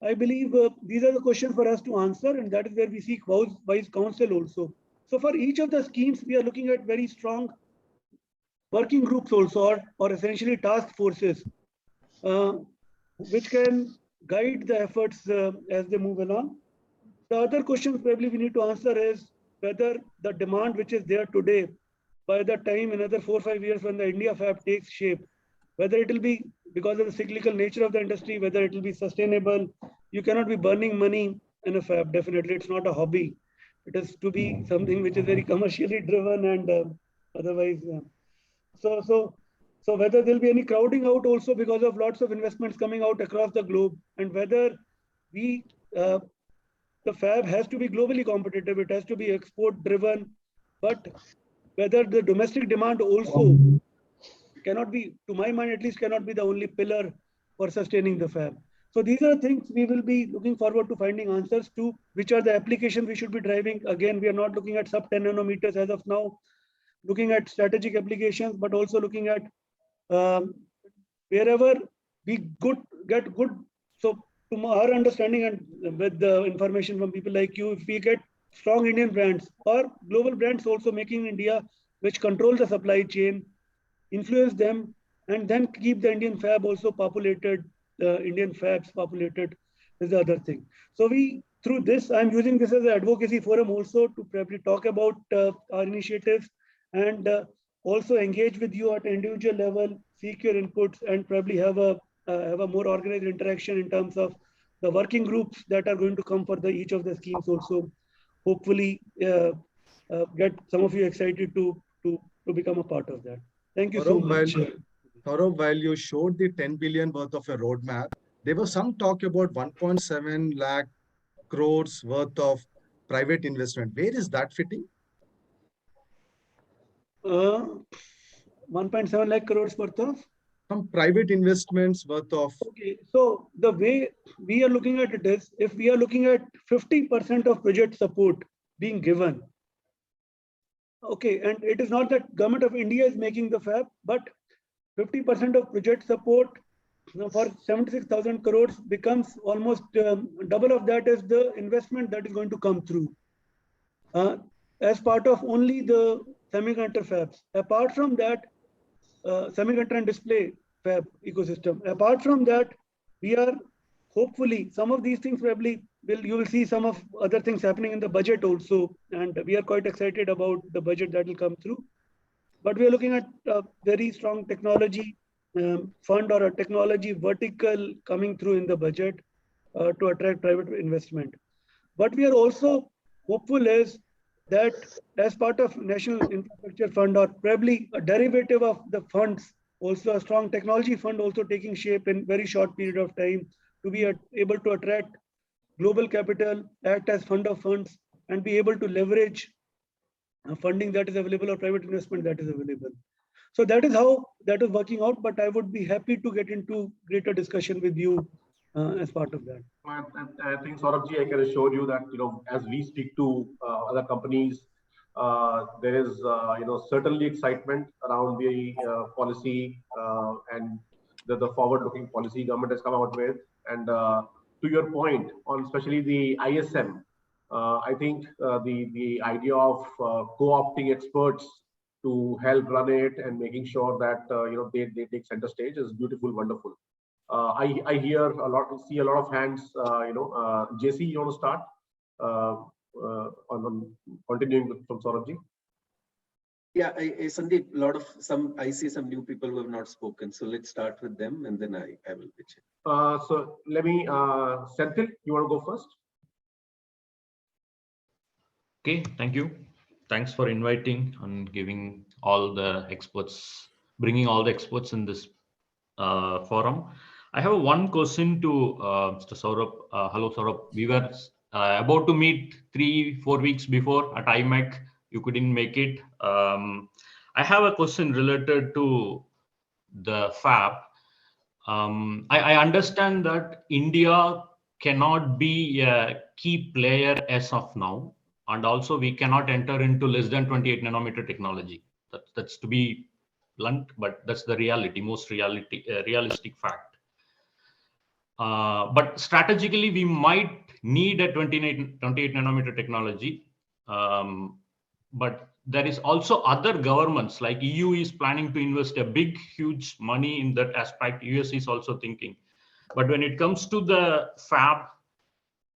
I believe these are the questions for us to answer, and that is where we seek wise counsel also. So for each of the schemes, we are looking at very strong working groups also, or essentially task forces, which can guide the efforts as they move along. The other question probably we need to answer is whether the demand which is there today, by the time another 4 or 5 years when the India fab takes shape, whether it will be because of the cyclical nature of the industry, whether it will be sustainable. You cannot be burning money in a fab. Definitely, it's not a hobby. It has to be something which is very commercially driven, and otherwise. So whether there'll be any crowding out also because of lots of investments coming out across the globe, and whether the fab has to be globally competitive, it has to be export driven, but whether the domestic demand also cannot be, to my mind at least, cannot be the only pillar for sustaining the fab. So these are things we will be looking forward to finding answers to, which are the applications we should be driving. Again, we are not looking at sub 10 nanometers as of now, looking at strategic applications, but also looking at wherever we get good. So to our understanding, and with the information from people like you, if we get strong Indian brands or global brands also making India, which control the supply chain, influence them, and then keep the Indian fab also populated, Indian fabs populated is the other thing. So through this, I'm using this as an advocacy forum also to probably talk about our initiatives, and also engage with you at an individual level, seek your inputs, and probably have a more organized interaction in terms of the working groups that are going to come for each of the schemes also. Hopefully get some of you excited to become a part of that. Thank you so much. Saurabh, while you showed the 10 billion worth of a roadmap, there was some talk about 1.7 lakh crores worth of private investment. Where is that fitting? 1.7 lakh crores worth of? Some private investments worth of. Okay, so the way we are looking at it is, if we are looking at 50% of project support being given, okay, and it is not that Government of India is making the fab, but 50% of project support for 76,000 crores becomes almost double of that is the investment that is going to come through as part of only the semiconductor fabs. Apart from that, semiconductor and display fab ecosystem. Apart from that, we are hopefully some of these things probably you will see some of other things happening in the budget also, and we are quite excited about the budget that will come through. But we are looking at a very strong technology fund or a technology vertical coming through in the budget to attract private investment. What we are also hopeful is that as part of National Infrastructure Fund or probably a derivative of the funds, also a strong technology fund also taking shape in very short period of time to be able to attract global capital, act as fund of funds, and be able to leverage funding that is available or private investment that is available. So that is how that is working out, but I would be happy to get into greater discussion with you as part of that. I think Saurabhji, I can assure you that as we speak to other companies, there is certainly excitement around the policy and the forward-looking policy government has come out with. And to your point on especially the ISM, I think the idea of co-opting experts to help run it and making sure that they take center stage is beautiful, wonderful. I hear a lot, see a lot of hands. JC, you want to start on continuing from Saurabhji? Yeah, Sandeep, I see some new people who have not spoken. So let's start with them and then I will pitch in. So let me, Senthil, you want to go first? Okay, thank you. Thanks for inviting and giving all the experts, bringing all the experts in this forum. I have one question to Mr. Saurabh. Hello, Saurabh. We were about to meet 3-4 weeks before at IMEC. You couldn't make it. I have a question related to the fab. I understand that India cannot be a key player as of now. And also we cannot enter into less than 28 nanometer technology. That's to be blunt, but that's the reality, most realistic fact. But strategically, we might need a 28 nanometer technology. But there is also other governments like EU is planning to invest a big, huge money in that aspect. US is also thinking. But when it comes to the fab,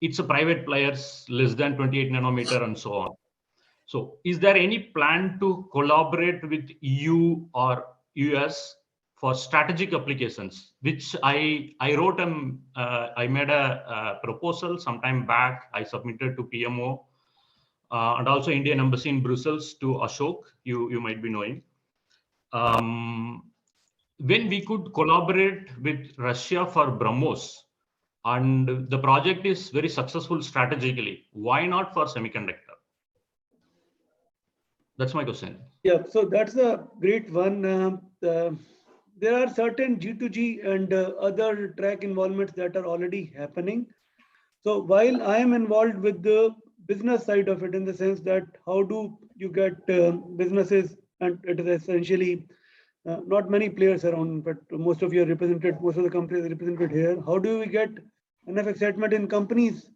it's a private players, less than 28 nanometer and so on. So is there any plan to collaborate with EU or US for strategic applications, which I wrote, I made a proposal sometime back. I submitted to PMO and also Indian Embassy in Brussels to Ashok, you might be knowing. When we could collaborate with Russia for BrahMos, and the project is very successful strategically, why not for semiconductor? That's my question. Yeah, so that's a great one. There are certain G2G and other track involvements that are already happening. So while I am involved with the business side of it, in the sense that how do you get businesses, and it is essentially not many players around, but most of you are represented, most of the companies are represented here. How do we get enough excitement in companies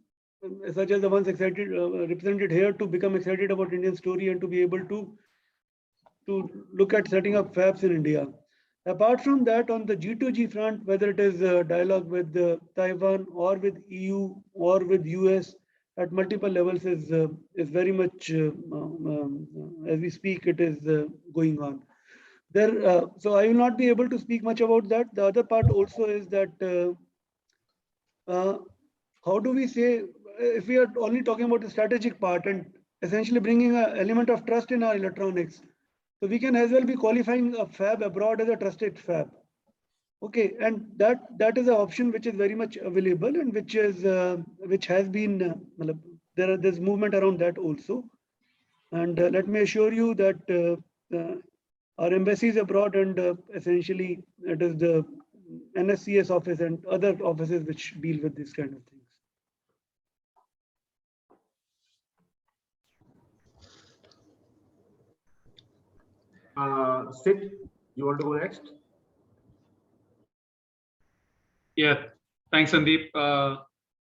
such as the ones represented here to become excited about Indian story and to be able to look at setting up fabs in India? Apart from that, on the G2G front, whether it is dialogue with Taiwan or with EU or with US at multiple levels is very much, as we speak, it is going on. So I will not be able to speak much about that. The other part also is that how do we say, if we are only talking about the strategic part and essentially bringing an element of trust in our electronics, so we can as well be qualifying a fab abroad as a trusted fab. Okay, and that is an option which is very much available and which has been there's movement around that also. And let me assure you that our embassies abroad and essentially it is the NSCS office and other offices which deal with this kind of things. Sid, you want to go next? Yeah, thanks, Sandeep.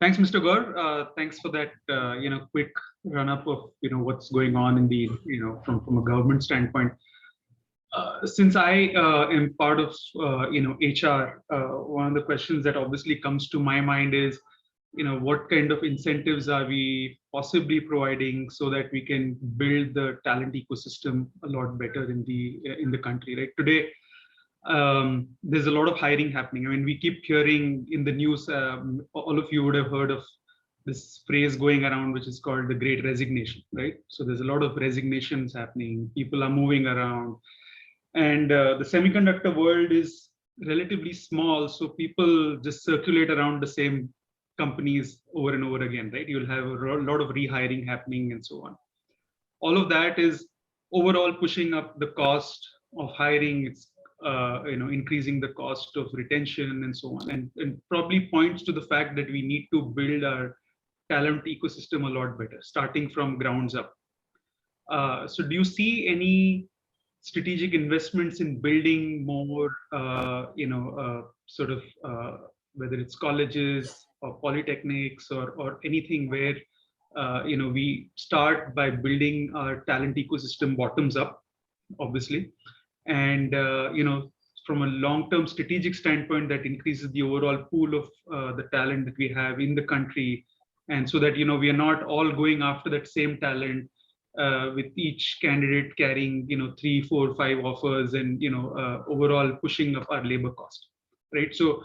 Thanks, Mr. Gaur. Thanks for that, quick run-up of, what's going on in the, from a government standpoint. Since I am part of, HR, one of the questions that obviously comes to my mind is, what kind of incentives are we possibly providing so that we can build the talent ecosystem a lot better in the country, right? Today, there's a lot of hiring happening. I mean, we keep hearing in the news, all of you would have heard of this phrase going around, which is called the Great Resignation, right? So there's a lot of resignations happening. People are moving around. And the semiconductor world is relatively small, so people just circulate around the same companies over and over again, right? You'll have a lot of rehiring happening and so on. All of that is overall pushing up the cost of hiring. It's increasing the cost of retention and so on, and probably points to the fact that we need to build our talent ecosystem a lot better, starting from grounds up. So do you see any strategic investments in building more, whether it's colleges or polytechnics or anything where, we start by building our talent ecosystem bottoms up, obviously, and from a long-term strategic standpoint that increases the overall pool of the talent that we have in the country, and so that we are not all going after that same talent with each candidate carrying 3, 4, 5 offers and overall pushing up our labor cost, right? So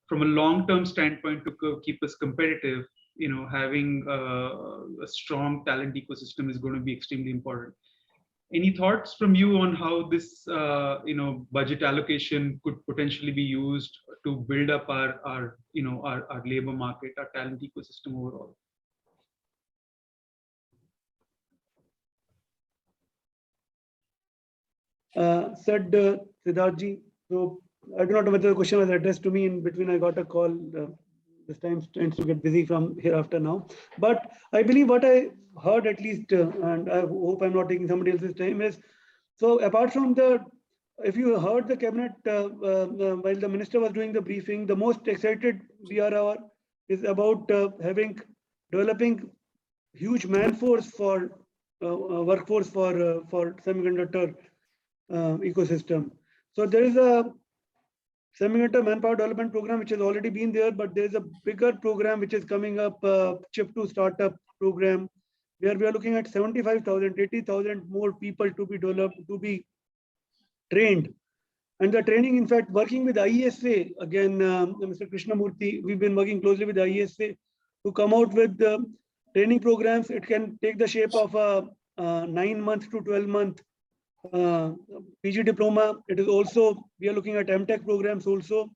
from a long-term standpoint, to keep us competitive, having a strong talent ecosystem is going to be extremely important. Any thoughts from you on how this, budget allocation could potentially be used to build up our labor market, our talent ecosystem overall? Said Siddharthji. So I do not know whether the question was addressed to me. In between, I got a call. This time tends to get busy from hereafter now. But I believe what I heard, at least, and I hope I'm not taking somebody else's time, is so apart from if you heard the cabinet while the minister was doing the briefing, the most excited we are is about developing huge workforce for semiconductor ecosystem. So there is a semiconductor manpower development program which has already been there, but there is a bigger program which is coming up, Chip to Startup program, where we are looking at 75,000, 80,000 more people to be developed, to be trained. And the training, in fact, working with IESA, again, Mr. Krishnamurthy, we've been working closely with IESA to come out with training programs. It can take the shape of a 9-month to 12-month PG diploma. It is also, we are looking at MTech programs also,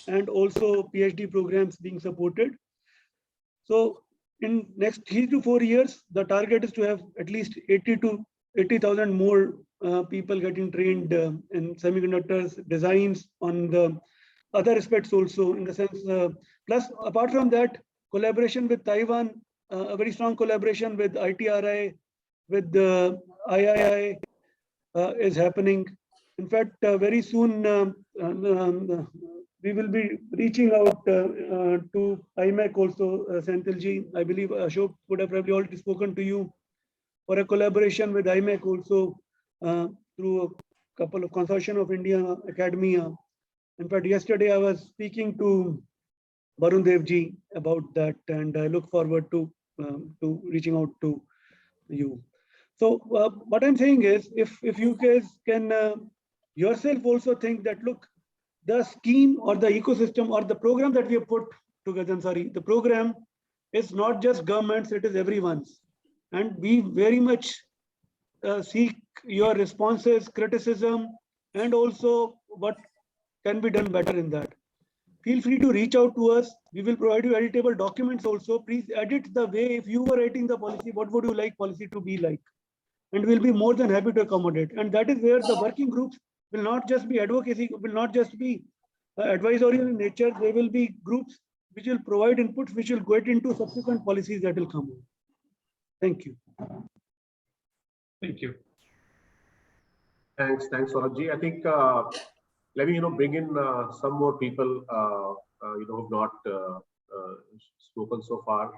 and also PhD programs being supported. So in next 3 to 4 years, the target is to have at least 80,000 more people getting trained in semiconductors, designs, on the other aspects also, in the sense, plus apart from that, collaboration with Taiwan, a very strong collaboration with ITRI, with the III, is happening. In fact, very soon we will be reaching out to IMEC also, Senthilji. I believe Ashok would have probably already spoken to you for a collaboration with IMEC also through a couple of Consortium of India Academia. In fact, yesterday I was speaking to Varun Devji about that, and I look forward to reaching out to you. So what I'm saying is, if you guys can yourself also think that, look, the scheme or the ecosystem or the program that we have put together, the program is not just government's, it is everyone's. And we very much seek your responses, criticism, and also what can be done better in that. Feel free to reach out to us. We will provide you editable documents also. Please edit the way, if you were writing the policy, what would you like policy to be like? And we'll be more than happy to accommodate. And that is where the working groups will not just be advocacy, will not just be advisory in nature. They will be groups which will provide inputs, which will get into subsequent policies that will come. Thank you. Thank you. Thanks, Saurabhji. I think let me bring in some more people who have not spoken so far.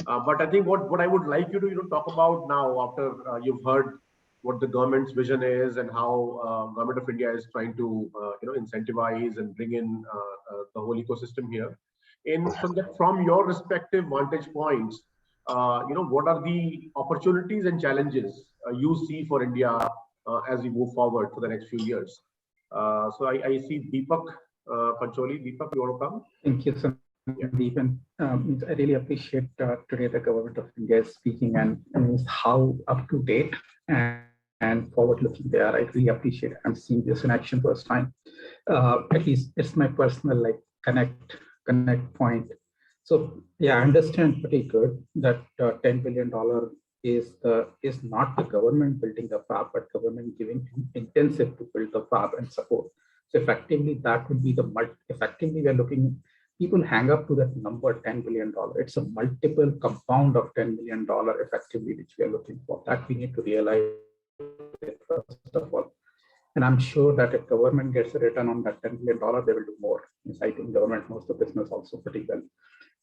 But I think what I would like you to talk about now, after you've heard what the government's vision is and how government of India is trying to incentivize and bring in the whole ecosystem here. From your respective vantage points, what are the opportunities and challenges you see for India as we move forward for the next few years? So I see Deepak Pancholi. Deepak, you want to come? Thank you, Sandeep. And I really appreciate today the government of India is speaking and how up to date and forward-looking they are. I really appreciate it. I'm seeing this in action first time. At least it's my personal connect point. So yeah, I understand pretty good that $10 billion is not the government building the fab, but government giving intensive to build the fab and support. So effectively, that would be effectively we are looking. People hang up to that number $10 billion. It's a multiple compound of $10 billion effectively, which we are looking for. That we need to realize first of all. And I'm sure that if government gets a return on that $10 billion, they will do more. Yes, I think government knows the business also pretty well.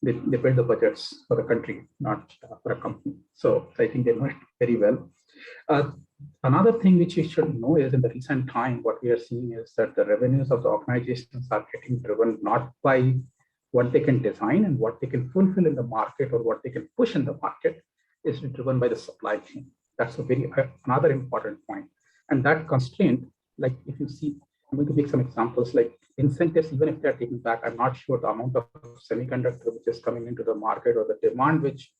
They build the budgets for the country, not for a company. So I think they know it very well. Another thing which you should know is in the recent time, what we are seeing is that the revenues of the organizations are getting driven not by what they can design and what they can fulfill in the market or what they can push in the market, is driven by the supply chain. That's another important point. And that constraint, like if you see, I'm going to make some examples like incentives, even if they're taken back, I'm not sure the amount of semiconductor which is coming into the market or the demand which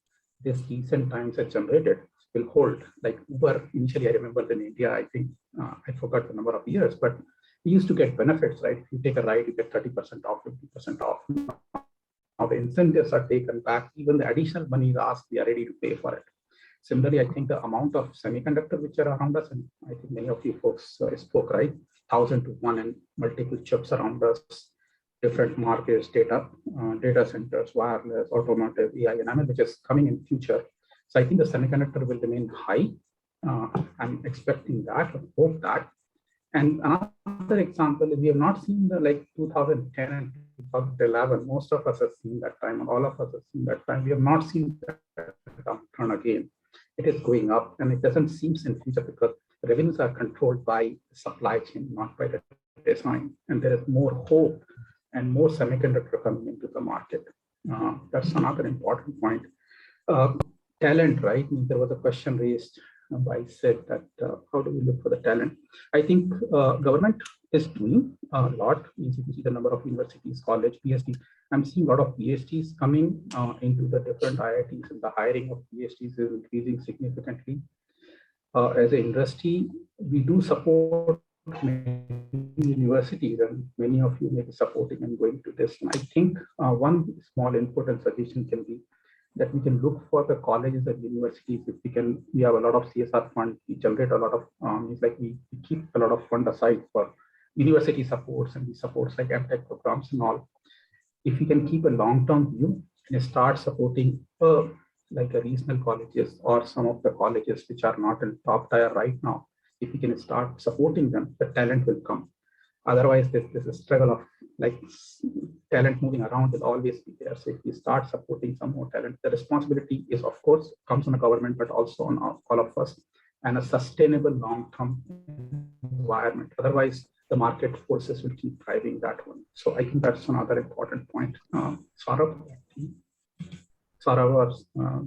this recent times has generated will hold. Like Uber, initially I remember in India, I think, I forgot the number of years, but we used to get benefits, right? If you take a ride, you get 30% off, 50% off. Now the incentives are taken back, even the additional money is asked, we are ready to pay for it. Similarly, I think the amount of semiconductor which are around us, and I think many of you folks spoke, right? 1,000 to 1 and multiple chips around us, different markets, data centers, wireless, automotive, AI, and ML, which is coming in future. So I think the semiconductor will remain high. I'm expecting that, hope that. And another example is we have not seen the 2010 and 2011. Most of us have seen that time, and all of us have seen that time. We have not seen that turn again. It is going up, and it doesn't seem in future because revenues are controlled by supply chain, not by the design. And there is more hope and more semiconductor coming into the market. That's another important point. Talent, right? There was a question raised by Sid that how do we look for the talent? I think government is doing a lot. You see the number of universities, college, PhD. I'm seeing a lot of PhDs coming into the different IITs, and the hiring of PhDs is increasing significantly. As an industry, we do support many universities, and many of you may be supporting and going to this. And I think one small input and suggestion can be that we can look for the colleges and universities. If we have a lot of CSR fund, we generate a lot of, we keep a lot of fund aside for university supports and the supports like MTech programs and all. If we can keep a long-term view and start supporting like a regional colleges or some of the colleges which are not in top tier right now, if we can start supporting them, the talent will come. Otherwise, there's a struggle of talent moving around will always be there. So if we start supporting some more talent, the responsibility is, of course, comes on the government, but also on all of us, and a sustainable long-term environment. Otherwise, the market forces will keep driving that one. So I think that's another important point. Saurabh or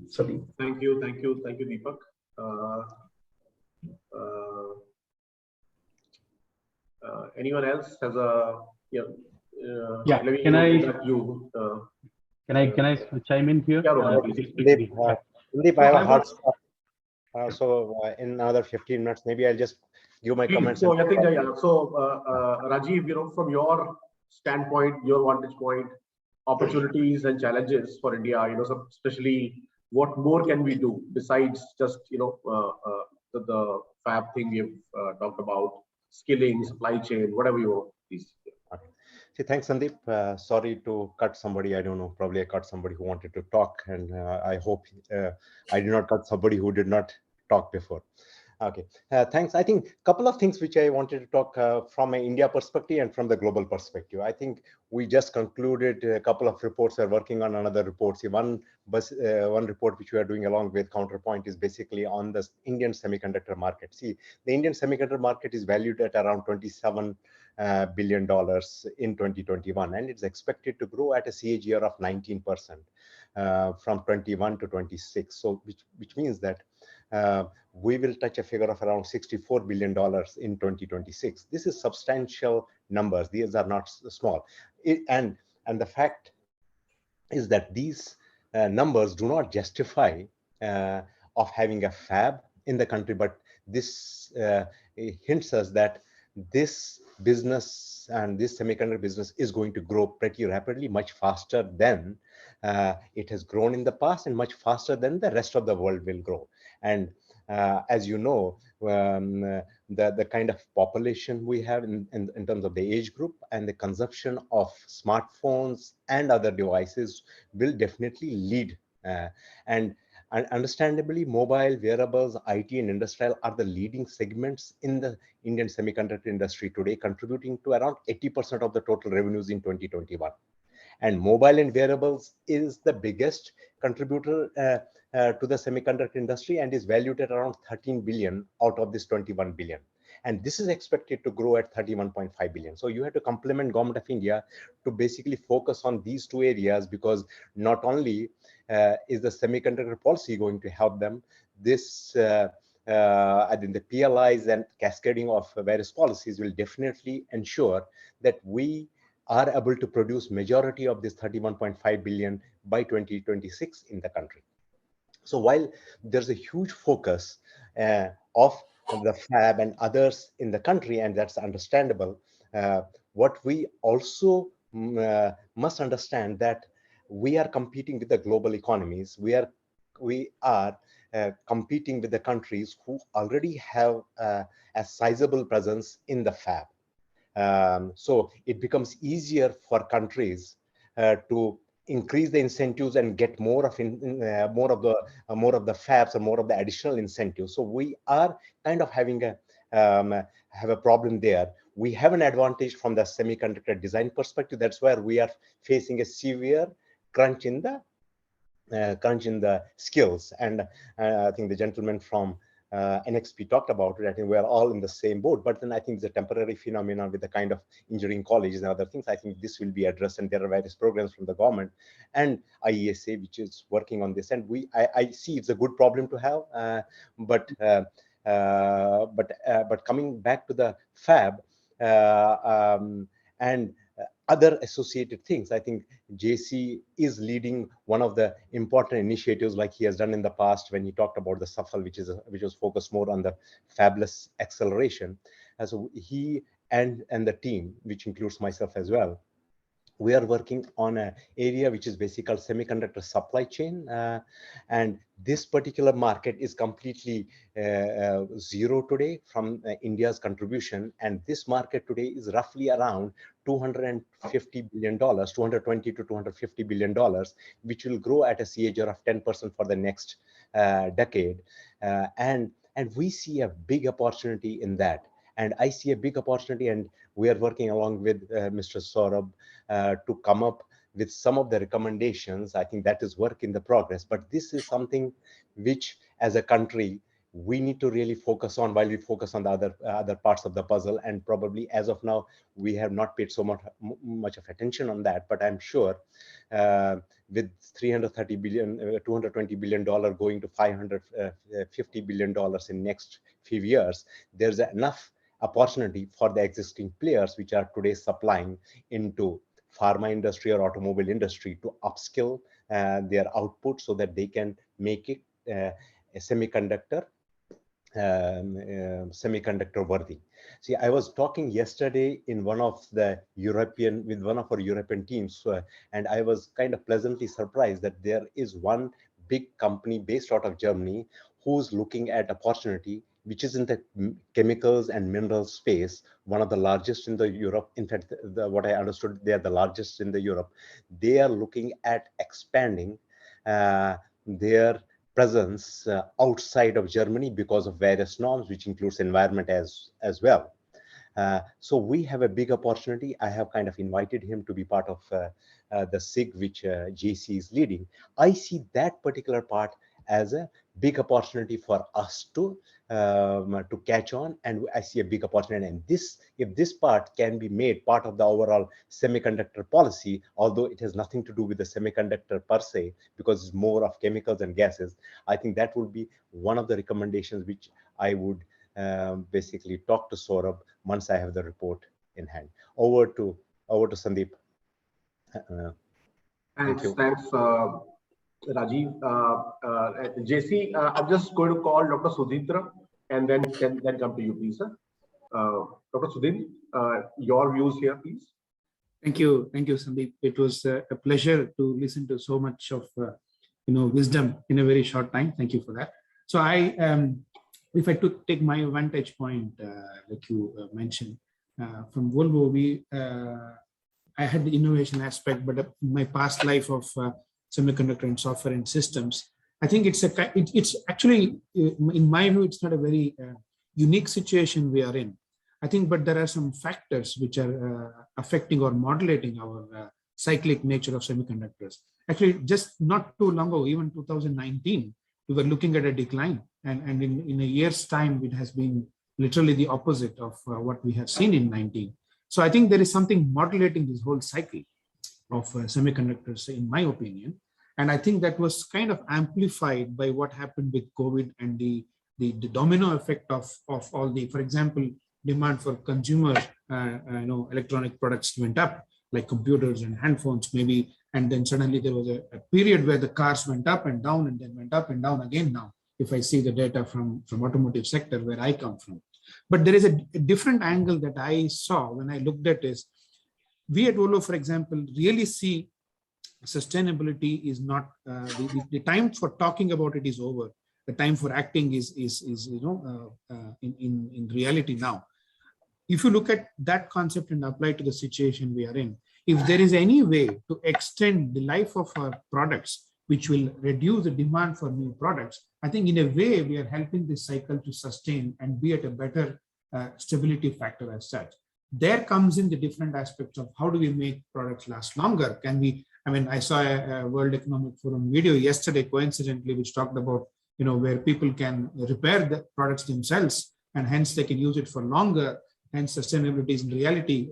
Sadeep. Thank you, Deepak. Anyone else has a Can I chime in here? Sandeep, I have a hard stop. So in another 15 minutes, maybe I'll just give my comments. So Rajiv, from your standpoint, your vantage point, opportunities and challenges for India, so especially what more can we do besides just the fab thing we have talked about, skilling, supply chain, whatever you want, please. Okay. See, thanks, Sandeep. Sorry to cut somebody. I don't know. Probably I cut somebody who wanted to talk, and I hope I did not cut somebody who did not talk before. Okay, thanks. I think a couple of things which I wanted to talk from an India perspective and from the global perspective. I think we just concluded a couple of reports. We're working on another report. See, one report which we are doing along with Counterpoint is basically on the Indian semiconductor market. See, the Indian semiconductor market is valued at around $27 billion in 2021, and it's expected to grow at a CAGR of 19% from 21 to 26. So, which means that we will touch a figure of around $64 billion in 2026. This is substantial numbers. These are not small. And the fact is that these numbers do not justify of having a fab in the country, but this hints us that this business and this semiconductor business is going to grow pretty rapidly, much faster than it has grown in the past and much faster than the rest of the world will grow. And as you know, the kind of population we have in terms of the age group and the consumption of smartphones and other devices will definitely lead. And understandably, mobile, wearables, IT, and industrial are the leading segments in the Indian semiconductor industry today, contributing to around 80% of the total revenues in 2021. And mobile and wearables is the biggest contributor to the semiconductor industry and is valued at around 13 billion out of this 21 billion. And this is expected to grow at 31.5 billion. So you have to complement Government of India to basically focus on these two areas, because not only is the semiconductor policy going to help them, this I think the PLIs and cascading of various policies will definitely ensure that we are able to produce majority of this 31.5 billion by 2026 in the country. So while there's a huge focus of the fab and others in the country, and that's understandable, what we also must understand that we are competing with the global economies. We are competing with the countries who already have a sizable presence in the fab. So it becomes easier for countries to increase the incentives and get more of the fabs or more of the additional incentives. So we are kind of having have a problem there. We have an advantage from the semiconductor design perspective. That's where we are facing a severe crunch in the skills. And I think the gentleman from NXP talked about it. I think we're all in the same boat, but then I think it's a temporary phenomenon with the kind of engineering colleges and other things. I think this will be addressed, and there are various programs from the government and IESA, which is working on this. And I see it's a good problem to have, but coming back to the fab and other associated things, I think JC is leading one of the important initiatives, like he has done in the past when he talked about the SAFAL, which was focused more on the fabless acceleration. And so he and the team, which includes myself as well, we are working on an area which is basically called semiconductor supply chain. And this particular market is completely zero today from India's contribution. And this market today is roughly around $250 billion, $220 to $250 billion, which will grow at a CAGR of 10% for the next decade. And we see a big opportunity in that. And I see a big opportunity, and we are working along with Mr. Saurabh to come up with some of the recommendations. I think that is work in the progress, but this is something which as a country we need to really focus on while we focus on the other parts of the puzzle. And probably as of now, we have not paid so much of attention on that, but I'm sure with $330 billion, $220 billion going to $550 billion in next few years, there's enough opportunity for the existing players which are today supplying into pharma industry or automobile industry to upskill their output so that they can make it a semiconductor worthy. See, I was talking yesterday in with one of our European teams, and I was kind of pleasantly surprised that there is one big company based out of Germany who's looking at opportunity, which is in the chemicals and mineral space, one of the largest in the Europe. In fact, what I understood, they are the largest in the Europe. They are looking at expanding their presence outside of Germany because of various norms, which includes environment as well. So we have a big opportunity. I have kind of invited him to be part of the SIG, which JC is leading. I see that particular part as a big opportunity for us to catch on, and I see a big opportunity. And this, if this part can be made part of the overall semiconductor policy, although it has nothing to do with the semiconductor per se, because it's more of chemicals and gases, I think that would be one of the recommendations which I would basically talk to Saurabh once I have the report in hand. Over to Sandeep. Thanks, Rajiv. JC, I'm just going to call Dr. Sudhindra and then come to you, please, sir. Dr. Sudhindra, your views here, please. Thank you, Sandeep. It was a pleasure to listen to so much of wisdom in a very short time. Thank you for that. So if I take my vantage point, like you mentioned, from Volvo, I had the innovation aspect, but my past life of semiconductor and software and systems, I think it's actually, in my view, it's not a very unique situation we are in. I think, but there are some factors which are affecting or modulating our cyclic nature of semiconductors. Actually, just not too long ago, even 2019, we were looking at a decline. And in a year's time, it has been literally the opposite of what we have seen in 19. So I think there is something modulating this whole cycle of semiconductors, in my opinion. And I think that was kind of amplified by what happened with COVID and the domino effect of all the, for example, demand for consumer electronic products went up, like computers and handphones maybe. And then suddenly there was a period where the cars went up and down and then went up and down again now, if I see the data from automotive sector where I come from. But there is a different angle that I saw when I looked at this. We at Volvo, for example, really see sustainability is not, the time for talking about it is over. The time for acting is in reality now. If you look at that concept and apply to the situation we are in, if there is any way to extend the life of our products, which will reduce the demand for new products, I think in a way we are helping this cycle to sustain and be at a better stability factor as such. There comes in the different aspects of how do we make products last longer? Can we, I saw a World Economic Forum video yesterday, coincidentally, which talked about, where people can repair the products themselves and hence they can use it for longer. Hence sustainability is in reality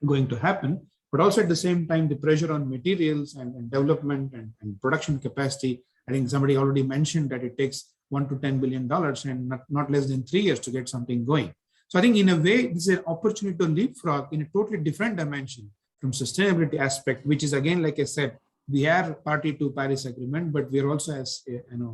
going to happen. But also at the same time, the pressure on materials and development and production capacity. I think somebody already mentioned that it takes $1 to $10 billion and not less than 3 years to get something going. So I think in a way, this is an opportunity to leapfrog in a totally different dimension from sustainability aspect, which is again, like I said, we are party to Paris Agreement, but we are also, as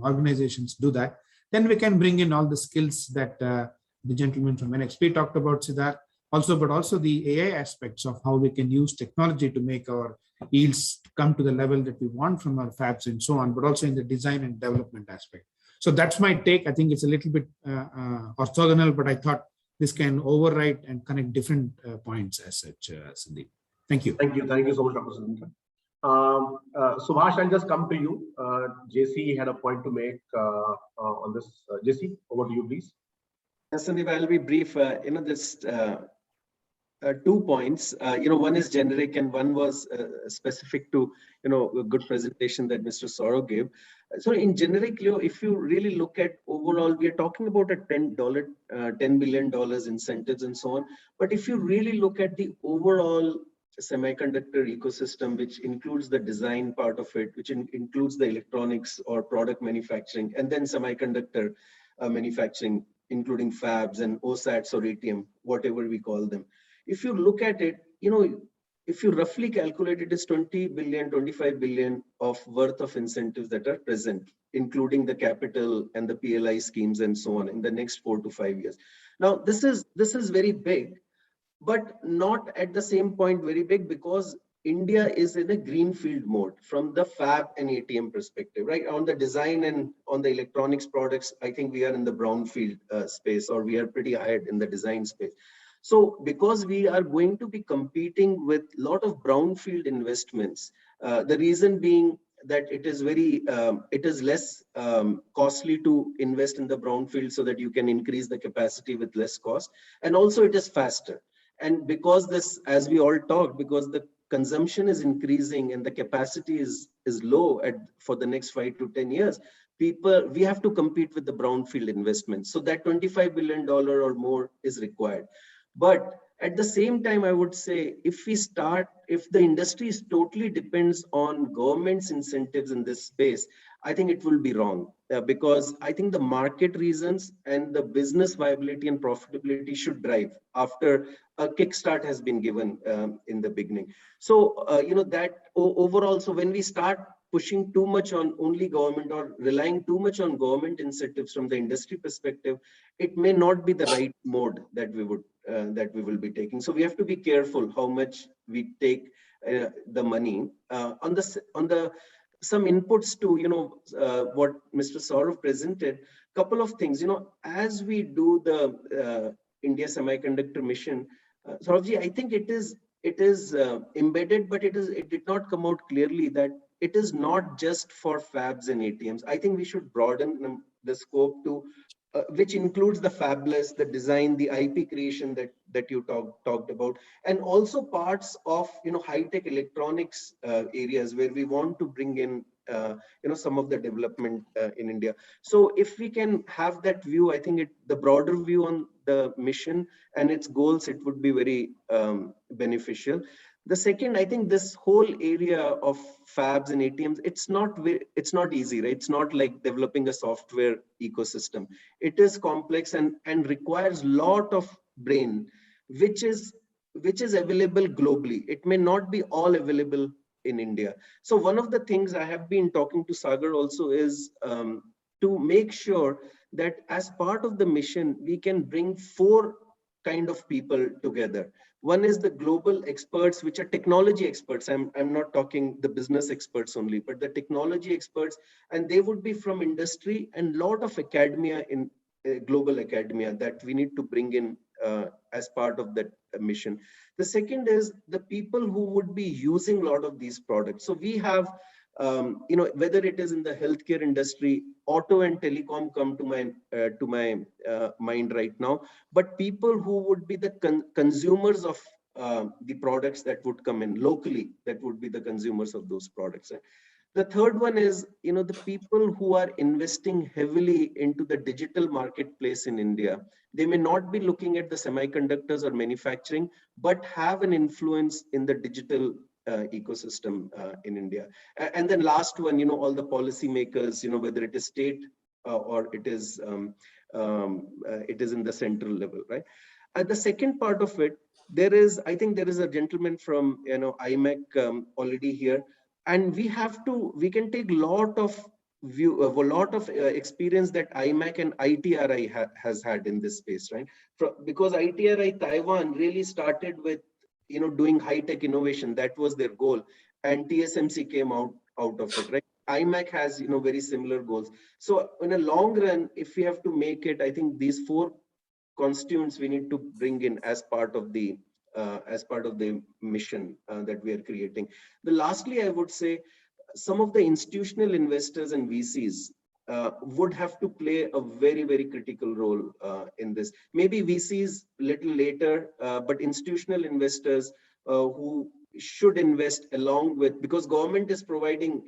organizations do that. Then we can bring in all the skills that the gentleman from NXP talked about, Siddharth, but also the AI aspects of how we can use technology to make our yields come to the level that we want from our fabs and so on, but also in the design and development aspect. So that's my take. I think it's a little bit orthogonal, but I thought this can override and connect different points as such, Sandeep. Thank you. Thank you so much, Dr. Sudhindra. Subhash, I'll just come to you. JC had a point to make on this. JC, over to you, please. Yes, Sandeep, I'll be brief. This 2 points. One is generic and one was specific to a good presentation that Mr. Saurabh gave. So in generic, if you really look at overall, we are talking about a $10 billion incentives and so on. But if you really look at the overall semiconductor ecosystem, which includes the design part of it, which includes the electronics or product manufacturing, and then semiconductor manufacturing, including fabs and OSATs or ATM, whatever we call them. If you look at it, if you roughly calculate it, is 20 billion, 25 billion of worth of incentives that are present, including the capital and the PLI schemes and so on in the next 4 to 5 years. Now, this is very big, but not at the same point very big, because India is in a greenfield mode from the fab and ATM perspective, right? On the design and on the electronics products, I think we are in the brownfield space, or we are pretty ahead in the design space. So because we are going to be competing with a lot of brownfield investments, the reason being that it is very it is less costly to invest in the brownfield so that you can increase the capacity with less cost, and also it is faster. And because this, as we all talked, because the consumption is increasing and the capacity is low for the next 5 to 10 years, we have to compete with the brownfield investments. So that $25 billion or more is required. But at the same time, I would say if the industry is totally depends on government's incentives in this space, I think it will be wrong, because I think the market reasons and the business viability and profitability should drive after a kickstart has been given in the beginning. So, overall, so when we start pushing too much on only government or relying too much on government incentives from the industry perspective, it may not be the right mode that we will be taking. So we have to be careful how much we take the money on the some inputs to what Mr. Saurav presented. Couple of things, as we do the India Semiconductor Mission, Sauravji, I think it is embedded, but it did not come out clearly that it is not just for fabs and ATMs. I think we should broaden the scope to which includes the fabless, the design, the IP creation that you talked about, and also parts of high-tech electronics areas where we want to bring in some of the development in India. So if we can have that view, I think the broader view on the mission and its goals, it would be very beneficial. The second, I think this whole area of fabs and ATMs, it's not easy, right? It's not like developing a software ecosystem. It is complex and requires lot of brain, which is available globally. It may not be all available in India. So one of the things I have been talking to Sagar also is to make sure that as part of the mission, we can bring 4 kind of people together. One is the global experts, which are technology experts. I'm not talking the business experts only, but the technology experts, and they would be from industry and lot of academia in global academia that we need to bring in as part of that mission. The second is the people who would be using a lot of these products. So we have, whether it is in the healthcare industry, auto and telecom come to my mind right now, but people who would be the consumers of the products that would come in locally, that would be the consumers of those products. The third one is, the people who are investing heavily into the digital marketplace in India. They may not be looking at the semiconductors or manufacturing, but have an influence in the digital ecosystem in India. And then last one, all the policy makers, whether it is state or it is in the central level, right? At the second part of it, I think there is a gentleman from IMEC already here, and we can take a lot of experience that IMEC and ITRI has had in this space, right? Because ITRI Taiwan really started with doing high-tech innovation. That was their goal, and TSMC came out of it, right? IMEC has very similar goals. So in a long run, if we have to make it, I think these 4 constituents we need to bring in as part of the mission that we are creating. Lastly, I would say some of the institutional investors and VCs would have to play a very, very critical role in this. Maybe VCs little later, but institutional investors who should invest along with, because government is providing,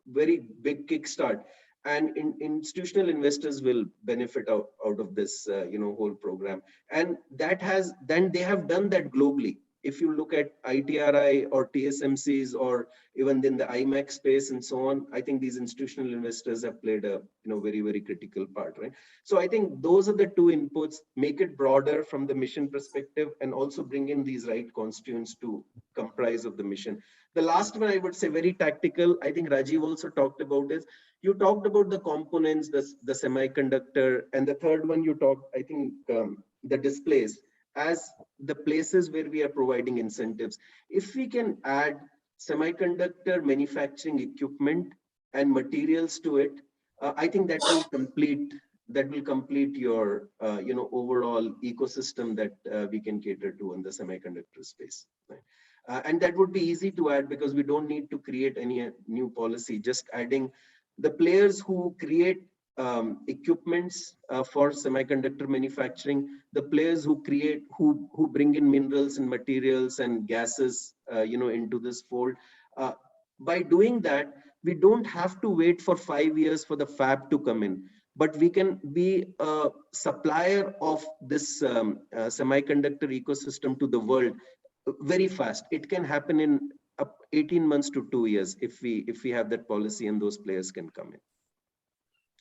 very big kickstart, and institutional investors will benefit out of this, whole program. And then they have done that globally. If you look at ITRI or TSMCs or even in the IMEC space and so on, I think these institutional investors have played a very, very critical part, right? So I think those are the 2 inputs: make it broader from the mission perspective, and also bring in these right constituents to comprise of the mission. The last one I would say very tactical. I think Rajiv also talked about is, you talked about the components, the semiconductor, and the third one you talked, I think, the displays as the places where we are providing incentives. If we can add semiconductor manufacturing equipment and materials to it, I think that will complete your overall ecosystem that we can cater to in the semiconductor space. Right? And that would be easy to add because we don't need to create any new policy, just adding the players who create equipments for semiconductor manufacturing, the players who create, who bring in minerals and materials and gases, into this fold. By doing that, we don't have to wait for 5 years for the fab to come in, but we can be a supplier of this semiconductor ecosystem to the world very fast. It can happen in 18 months to 2 years if we have that policy and those players can come in.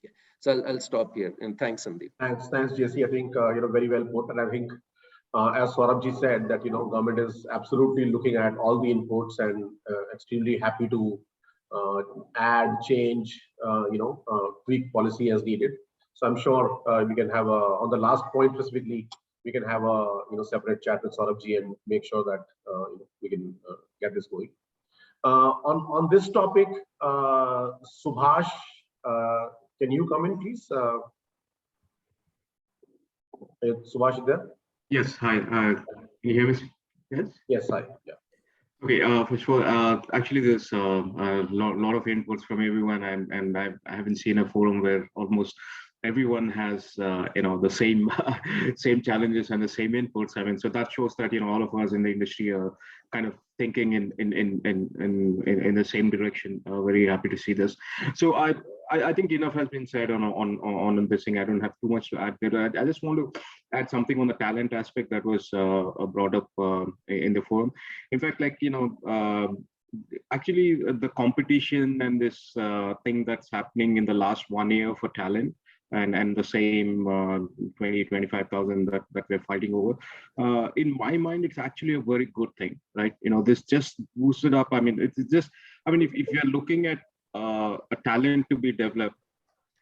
Yeah. So I'll stop here, and thanks, Sandeep. Thanks, JC. I think very well put, and I think as Saurabh said, that government is absolutely looking at all the inputs and extremely happy to add, change, tweak policy as needed. So I'm sure we can have on the last point specifically, we can have a separate chat with Saurabh and make sure that we can get this going. On this topic, Subhash, can you come in, please? Subhash is there? Yes, hi. Can you hear me? Yes? Yes, hi. Yeah. Okay, first of all, actually there's a lot of inputs from everyone, and I haven't seen a forum where almost everyone has the same same challenges and the same inputs. I mean, so that shows that all of us in the industry are kind of thinking in the same direction. Very happy to see this. So I think enough has been said on this thing. I don't have too much to add there. I just want to add something on the talent aspect that was brought up in the forum. In fact, actually the competition and this thing that's happening in the last 1 year for talent, and the same 20,000-25,000 that we're fighting over. In my mind, it's actually a very good thing, right? This just boosted up. I mean, it's just, if you're looking at a talent to be developed,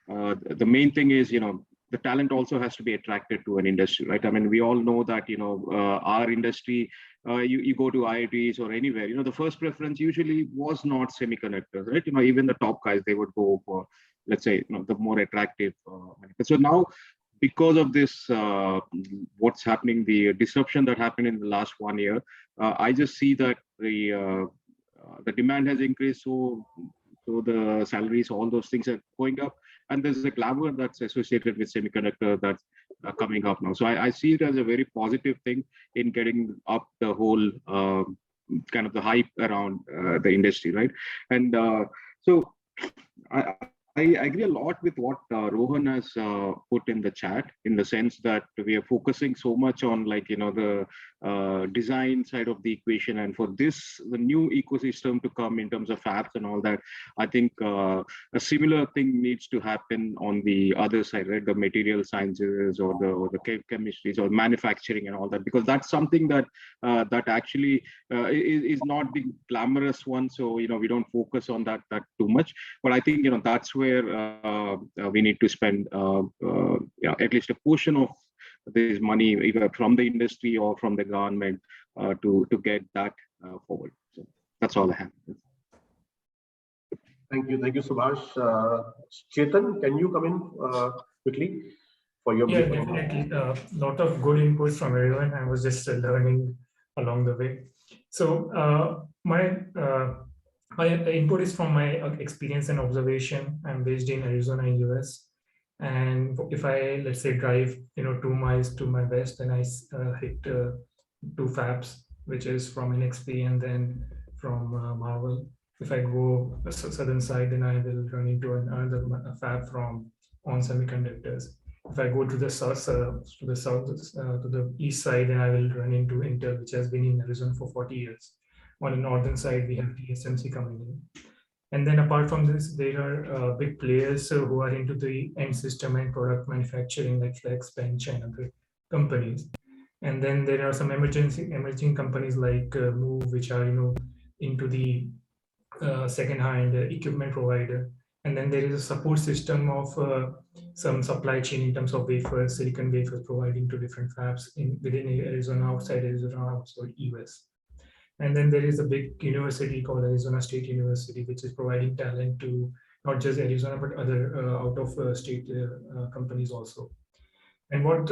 the main thing is, the talent also has to be attracted to an industry, right? I mean, we all know that, our industry, you go to IITs or anywhere, the first preference usually was not semiconductors, right? Even the top guys, they would go for, let's say, the more attractive. So now, because of this, what's happening, the disruption that happened in the last 1 year, I just see that the demand has increased, so the salaries, all those things are going up, and there's a glamour that's associated with semiconductor that's coming up now. So I see it as a very positive thing in getting up the whole kind of the hype around the industry, right? And so I agree a lot with what Rohan has put in the chat, in the sense that we are focusing so much on the design side of the equation, and for this, the new ecosystem to come in terms of fabs and all that, I think a similar thing needs to happen on the other side, right? The material sciences or the chemistries or manufacturing and all that, because that's something that that actually is not the glamorous one. So we don't focus on that too much, but I think that's where we need to spend at least a portion of this money, either from the industry or from the government, to get that forward. So that's all I have. Thank you, Subhash. Chetan, can you come in quickly for your? Yeah, definitely. A lot of good inputs from everyone. I was just learning along the way. So my input is from my experience and observation. I'm based in Arizona, in US. And if I, let's say, drive 2 miles to my west, then I hit 2 fabs, which is from NXP and then from Marvel. If I go the southern side, then I will run into another fab from ON Semiconductors. If I go to the south, to the east side, then I will run into Intel, which has been in Arizona for 40 years. On the northern side, we have TSMC coming in. And then apart from this, there are big players who are into the end system and product manufacturing, like Flex, Bench, and other companies. And then there are some emerging companies like Move, which are into the second-hand equipment provider. And then there is a support system of some supply chain in terms of wafers, silicon wafers, providing to different fabs within Arizona, outside Arizona, outside US. And then there is a big university called Arizona State University, which is providing talent to not just Arizona, but other out-of-state companies also. And what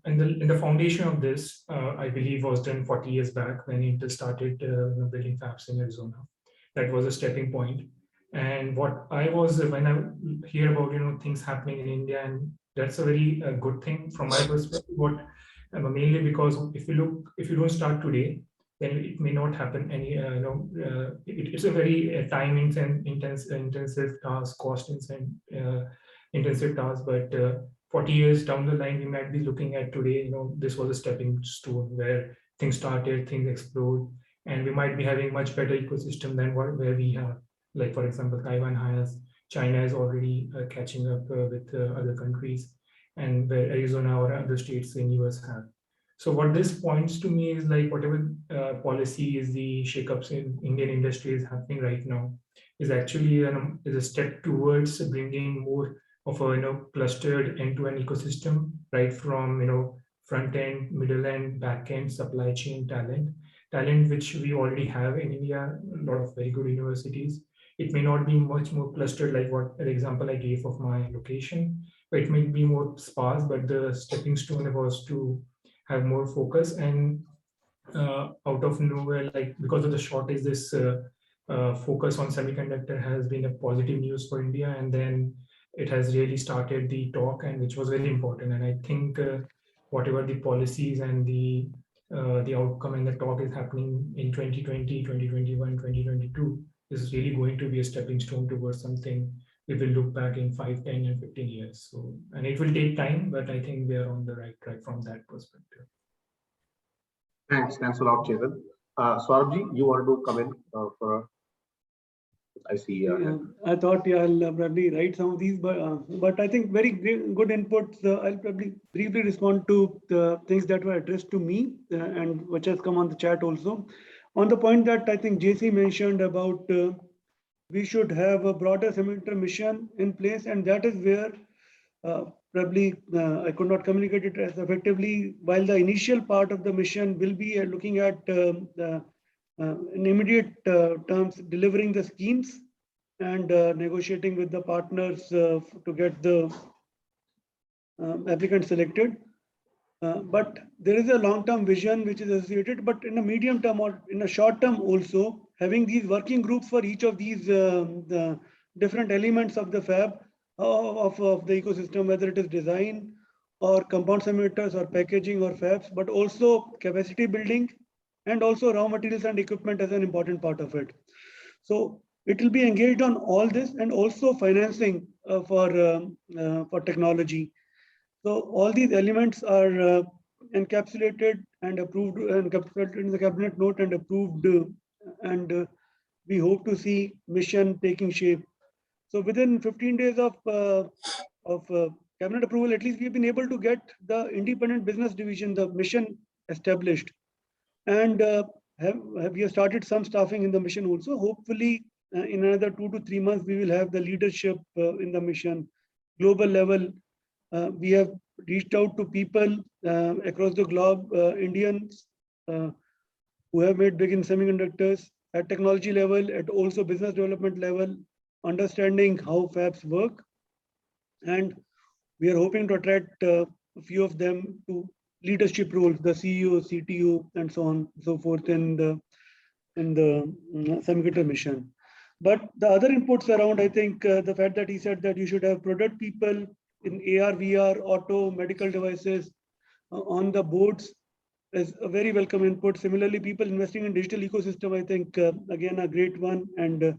in the foundation of this, I believe, was done 40 years back when Intel started building fabs in Arizona. That was a stepping point. And what I was when I hear about things happening in India, and that's a very good thing from my perspective. What mainly because if you don't start today, then it may not happen. Any it's a very time intensive task, cost intensive task, but 40 years down the line, we might be looking at today, this was a stepping stone where things started, things explode, and we might be having much better ecosystem than where we have. Like, for example, Taiwan has, China is already catching up with other countries, and where Arizona or other states in US have. So what this points to me is like whatever policy is the shakeups in Indian industry is happening right now is actually is a step towards bringing more of a clustered end-to-end ecosystem, right from front end, middle end, back end, supply chain talent which we already have in India, a lot of very good universities. It may not be much more clustered like what the example I gave of my location, but it may be more sparse, but the stepping stone was to have more focus. And out of nowhere, like because of the shortage, this focus on semiconductor has been a positive news for India, and then it has really started the talk, and which was very important. And I think whatever the policies and the outcome and the talk is happening in 2020, 2021, 2022 is really going to be a stepping stone towards something we will look back in 5, 10, and 15 years. So, and it will take time, but I think we are on the right track from that perspective. Thanks a lot, Chetan. Saurabhji, you want to come in for? I see. I thought I'll probably write some of these, but I think very good inputs. I'll probably briefly respond to the things that were addressed to me and which has come on the chat also. On the point that I think JC mentioned about we should have a broader semiconductor mission in place, and that is where probably I could not communicate it as effectively. While the initial part of the mission will be looking at in immediate terms delivering the schemes and negotiating with the partners to get the applicant selected. But there is a long-term vision which is associated, but in a medium term or in a short term also, having these working groups for each of these the different elements of the fab of the ecosystem, whether it is design or compound semiconductors or packaging or fabs, but also capacity building and also raw materials and equipment as an important part of it. So it will be engaged on all this, and also financing for technology. So all these elements are encapsulated and approved, encapsulated in the cabinet note and approved, and we hope to see mission taking shape. So within 15 days of cabinet approval, at least we've been able to get the independent business division, the mission established, and we have started some staffing in the mission also. Hopefully, in another 2 to 3 months, we will have the leadership in the mission, global level. We have reached out to people across the globe, Indians who have made big in semiconductors at technology level, at also business development level, understanding how fabs work. And we are hoping to attract a few of them to leadership roles, the CEO, CTO, and so on and so forth in the semiconductor mission. But the other inputs around, I think the fact that he said that you should have product people in AR, VR, auto, medical devices on the boards is a very welcome input. Similarly, people investing in digital ecosystem, I think, again, a great one. And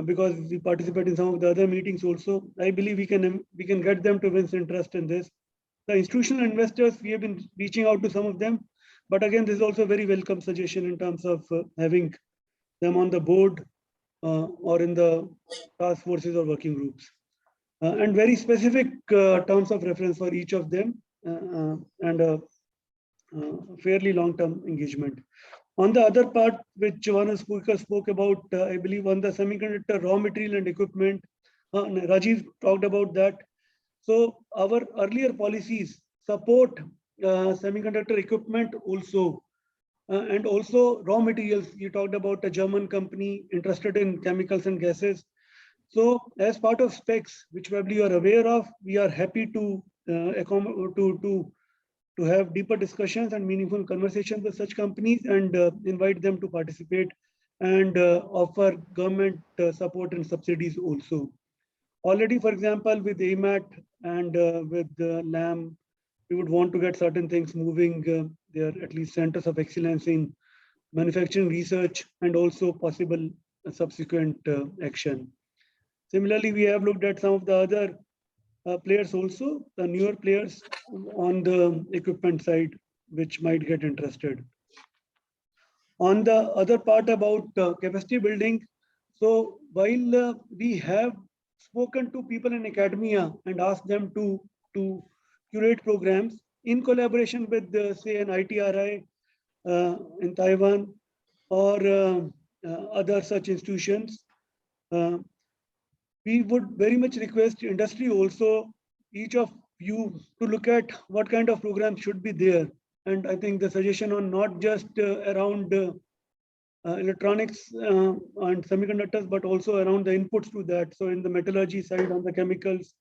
because we participate in some of the other meetings also, I believe we can get them to win interest in this. The institutional investors, we have been reaching out to some of them. But again, this is also a very welcome suggestion in terms of having them on the board or in the task forces or working groups. And very specific terms of reference for each of them and a fairly long-term engagement. On the other part, which Johannes spoke about, I believe on the semiconductor raw material and equipment, Rajiv talked about that. So our earlier policies support semiconductor equipment also, and also raw materials. You talked about a German company interested in chemicals and gases. So as part of specs, which probably you are aware of, we are happy to to have deeper discussions and meaningful conversations with such companies and invite them to participate and offer government support and subsidies also. Already, for example, with AMAT and with LAM, we would want to get certain things moving. There are at least centers of excellence in manufacturing research and also possible subsequent action. Similarly, we have looked at some of the other players also, the newer players on the equipment side, which might get interested. On the other part about capacity building, so while we have spoken to people in academia and asked them to curate programs in collaboration with, say, an ITRI in Taiwan or other such institutions, we would very much request industry also, each of you, to look at what kind of programs should be there. And I think the suggestion on not just around electronics and semiconductors, but also around the inputs to that. So in the metallurgy side, on the chemicals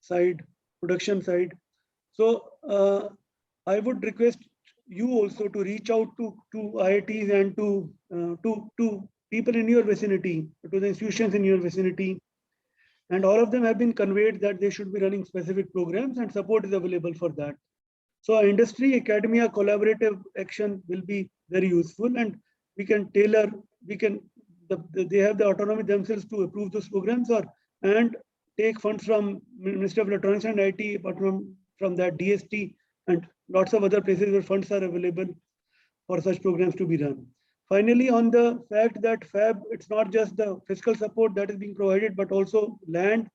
side, production side. So I would request you also to reach out to IITs and to people in your vicinity, to the institutions in your vicinity. And all of them have been conveyed that they should be running specific programs and support is available for that. So industry, academia, collaborative action will be very useful, and we can tailor, they have the autonomy themselves to approve those programs and take funds from Ministry of Electronics and IT, but from that DST and lots of other places where funds are available for such programs to be run. Finally, on the fact that FAB, it's not just the fiscal support that is being provided, but also land.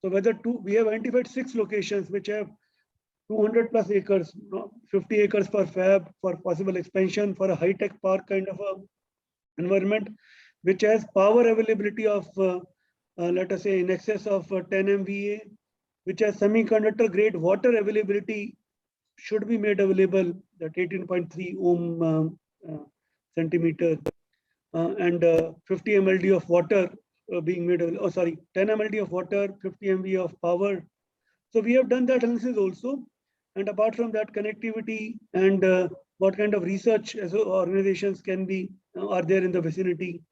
So we have identified 6 locations which have 200 plus acres, 50 acres per FAB for possible expansion for a high-tech park kind of a environment, which has power availability of, let us say, in excess of 10 MVA, which has semiconductor grade water availability should be made available, that 18.3 ohm centimeter, and 50 mld of water being made available, 10 mld of water, 50 MVA of power. So we have done that analysis also. And apart from that, connectivity and what kind of research organizations are there in the vicinity.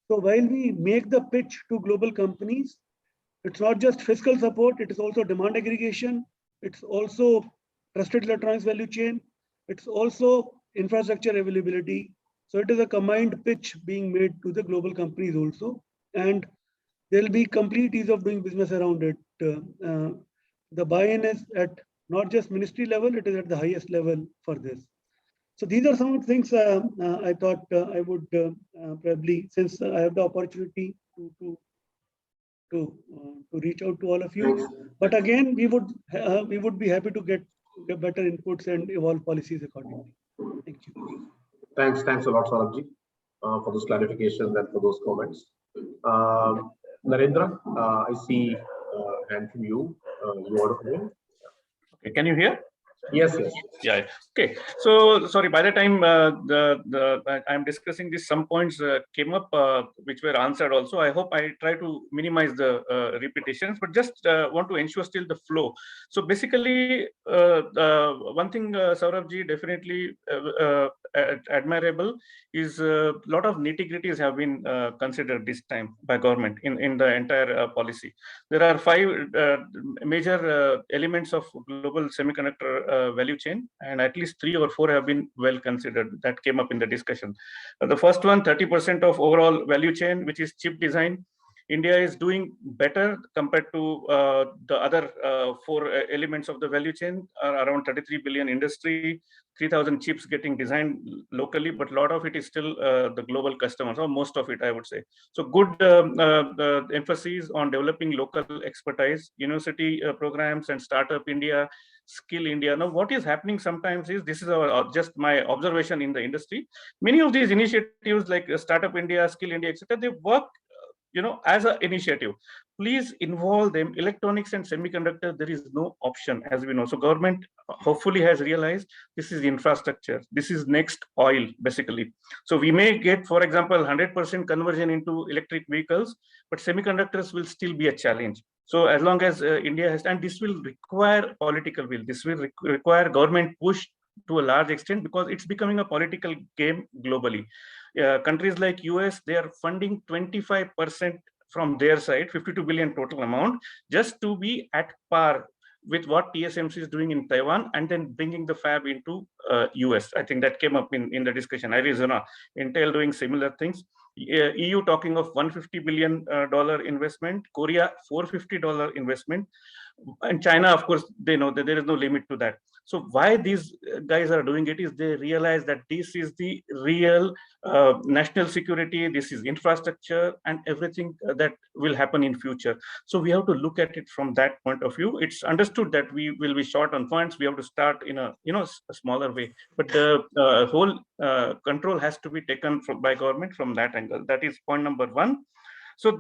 So while we make the pitch to global companies, it's not just fiscal support, it is also demand aggregation, it's also trusted electronics value chain, it's also infrastructure availability. So it is a combined pitch being made to the global companies also, and there will be complete ease of doing business around it. The buy-in is at not just ministry level, it is at the highest level for this. So these are some of the things I thought I would probably, since I have the opportunity to reach out to all of you. But again, we would be happy to get better inputs and evolve policies accordingly. Thank you. Thanks a lot, Saurabh ji, for those clarifications and for those comments. Narendra, I see a hand from you. You want to come in? Okay, can you hear? Yes. Yeah. Okay. So sorry. By the time I'm discussing this, some points came up which were answered also. I hope I try to minimize the repetitions, but just want to ensure still the flow. So basically, one thing, Saurabh ji, definitely admirable is a lot of nitty-gritties have been considered this time by government in the entire policy. There are 5 major elements of global semiconductor value chain, and at least 3 or 4 have been well considered that came up in the discussion. The first one, 30% of overall value chain, which is chip design. India is doing better compared to the other 4 elements of the value chain, around 33 billion industry, 3,000 chips getting designed locally, but a lot of it is still the global customers, or most of it, I would say. So good emphasis on developing local expertise, university programs and Startup India, Skill India. Now, what is happening sometimes is, this is just my observation in the industry, many of these initiatives like Startup India, Skill India, etc., they work as an initiative. Please involve them. Electronics and semiconductor, there is no option, as we know. So government hopefully has realized this is infrastructure. This is next oil, basically. So we may get, for example, 100% conversion into electric vehicles, but semiconductors will still be a challenge. So as long as India has, and this will require political will, this will require government push to a large extent, because it's becoming a political game globally. Countries like US, they are funding 25% from their side, 52 billion total amount, just to be at par with what TSMC is doing in Taiwan, and then bringing the fab into US. I think that came up in the discussion. Arizona, Intel doing similar things. EU talking of $150 billion investment, Korea $450 investment, and China, of course, they know that there is no limit to that. So why these guys are doing it is they realize that this is the real national security, this is infrastructure, and everything that will happen in future. So we have to look at it from that point of view. It's understood that we will be short on funds. We have to start in a a smaller way, but the whole control has to be taken by government from that angle. That is point number one. So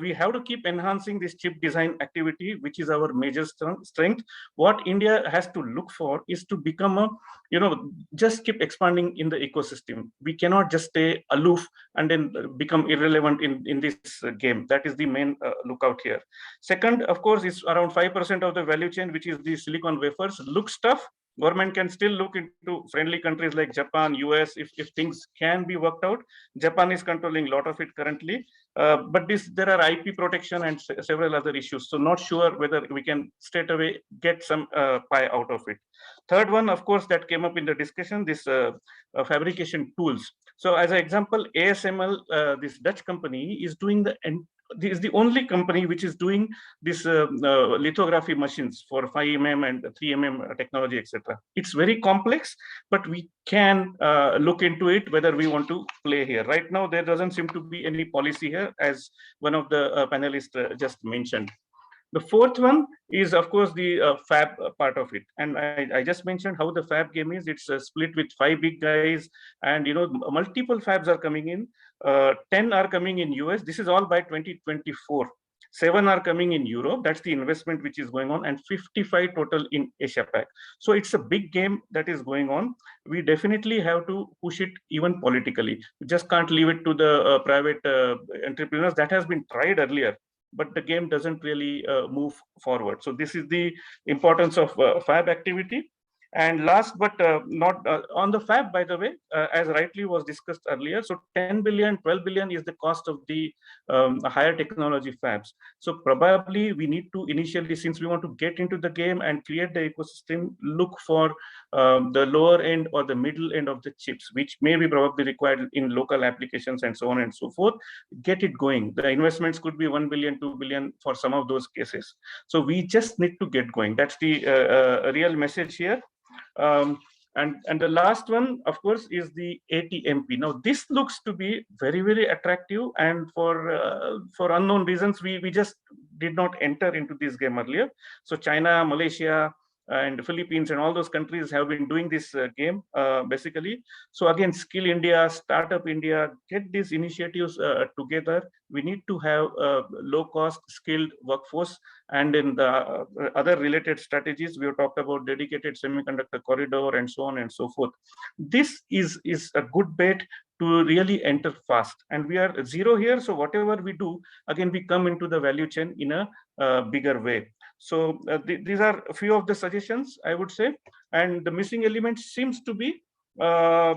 we have to keep enhancing this chip design activity, which is our major strength. What India has to look for is to become a, just keep expanding in the ecosystem. We cannot just stay aloof and then become irrelevant in this game. That is the main lookout here. Second, of course, is around 5% of the value chain, which is the silicon wafers. Looks tough. Government can still look into friendly countries like Japan, US, if things can be worked out. Japan is controlling a lot of it currently. But there are IP protection and several other issues. So not sure whether we can straight away get some pie out of it. Third one, of course, that came up in the discussion, this fabrication tools. So as an example, ASML, this Dutch company, is doing is the only company which is doing this lithography machines for 5mm and 3mm technology, etc. It's very complex, but we can look into it whether we want to play here. Right now, there doesn't seem to be any policy here, as one of the panelists just mentioned. The fourth one is, of course, the fab part of it. And I just mentioned how the fab game is. It's split with 5 big guys, and multiple fabs are coming in. 10 are coming in US. This is all by 2024. 7 are coming in Europe. That's the investment which is going on, and 55 total in Asia Pac. So it's a big game that is going on. We definitely have to push it even politically. We just can't leave it to the private entrepreneurs. That has been tried earlier, but the game doesn't really move forward. So this is the importance of fab activity. And last but not on the fab, by the way, as rightly was discussed earlier, so 10 billion, 12 billion is the cost of the higher technology fabs. So probably we need to initially, since we want to get into the game and create the ecosystem, look for the lower end or the middle end of the chips, which may be probably required in local applications and so on and so forth. Get it going. The investments could be 1 billion, 2 billion for some of those cases. So we just need to get going. That's the real message here. And the last one, of course, is the ATMP. Now, this looks to be very, very attractive, and for unknown reasons, we just did not enter into this game earlier. So China, Malaysia, and Philippines and all those countries have been doing this game basically. So again, Skill India, Startup India, get these initiatives together. We need to have low-cost skilled workforce, and in the other related strategies, we have talked about dedicated semiconductor corridor and so on and so forth. This is a good bet to really enter fast, and we are zero here. So whatever we do, again, we come into the value chain in a bigger way. So these are a few of the suggestions, I would say, and the missing element seems to be the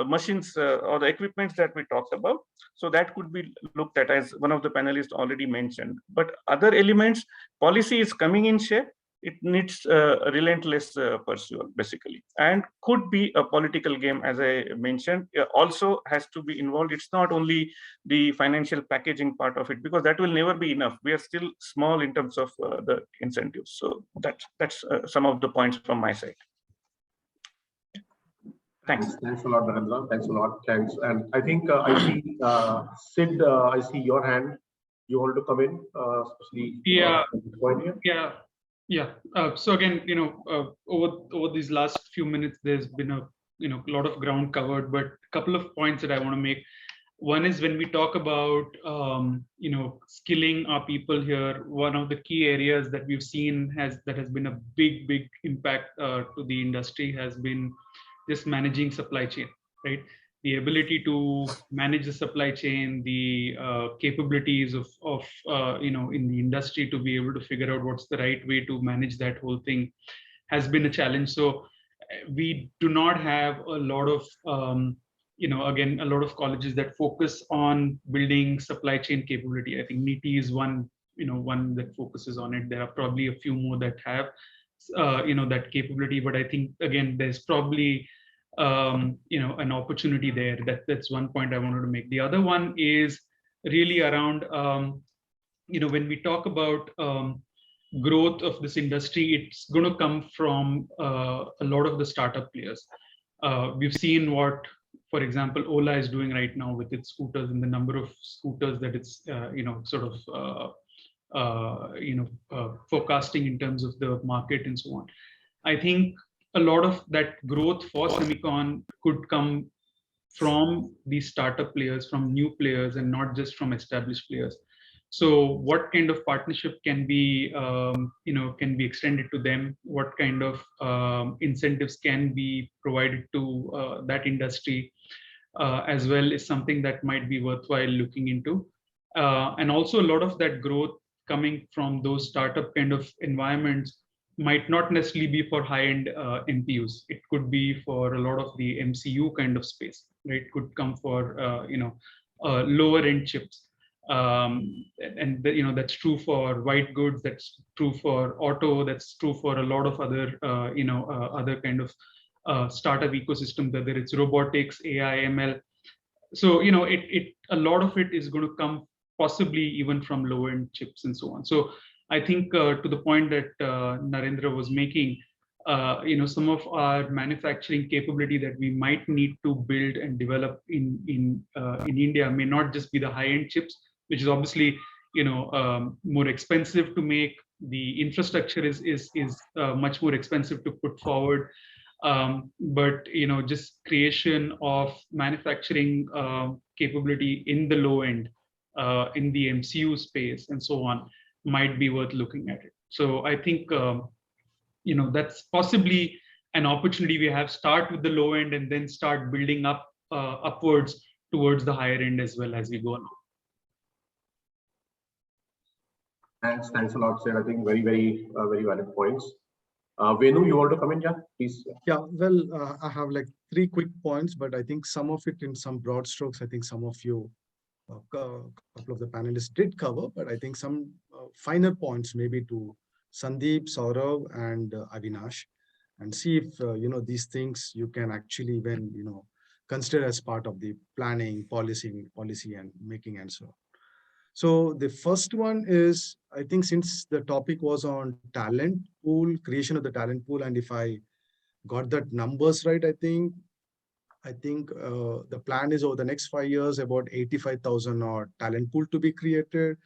machines or the equipments that we talked about. So that could be looked at, as one of the panelists already mentioned. But other elements, policy is coming in shape. It needs relentless pursuit, basically, and could be a political game, as I mentioned. Also has to be involved. It's not only the financial packaging part of it, because that will never be enough. We are still small in terms of the incentives. So that's some of the points from my side. Thanks. Thanks a lot, Narendra. Thanks a lot. Thanks. And I think I see Sid. I see your hand. You want to come in, especially point here. Yeah. So again, over these last few minutes, there's been a lot of ground covered, but a couple of points that I want to make. One is, when we talk about skilling our people here, one of the key areas that we've seen that has been a big impact to the industry has been just managing supply chain, right? the ability to manage the supply chain, the capabilities of in the industry to be able to figure out what's the right way to manage that whole thing has been a challenge. So we do not have a lot of again, a lot of colleges that focus on building supply chain capability. I think NITI is one that focuses on it. There are probably a few more that have that capability, but I think again there's probably an opportunity there. That's one point I wanted to make. The other one is really around when we talk about growth of this industry, it's going to come from a lot of the startup players. We've seen what, for example, Ola is doing right now with its scooters and the number of scooters that it's forecasting in terms of the market and so on. I think a lot of that growth for semicon could come from these startup players, from new players, and not just from established players. So what kind of partnership can be extended to them? What kind of incentives can be provided to that industry as well is something that might be worthwhile looking into. And also a lot of that growth coming from those startup kind of environments might not necessarily be for high-end MPUs. It could be for a lot of the MCU kind of space, right? It could come for lower-end chips. That's true for white goods, that's true for auto, that's true for a lot of other other kind of startup ecosystem, whether it's robotics, AI, ML. So a lot of it is going to come possibly even from lower end chips and so on. So I think to the point that Narendra was making, some of our manufacturing capability that we might need to build and develop in India may not just be the high end chips, which is obviously more expensive to make. The infrastructure is much more expensive to put forward. But just creation of manufacturing capability in the low end, in the MCU space and so on, might be worth looking at it. So I think that's possibly an opportunity we have. Start with the low end and then start building up upwards towards the higher end as well as we go along. Thanks a lot, sir. I think very valid points. Venu, you want to come in? Yeah, please. Yeah, well, I have like 3 quick points, but I think some of it in some broad strokes, I think some of you, a couple of the panelists did cover, but I think some finer points maybe to Sandeep, Saurav, and Avinash, and see if, these things you can actually then, consider as part of the planning, policy and making and so on. So the first one is, I think since the topic was on talent pool, creation of the talent pool, and if I got that numbers right, I think the plan is over the next 5 years, about 85,000 odd talent pool to be created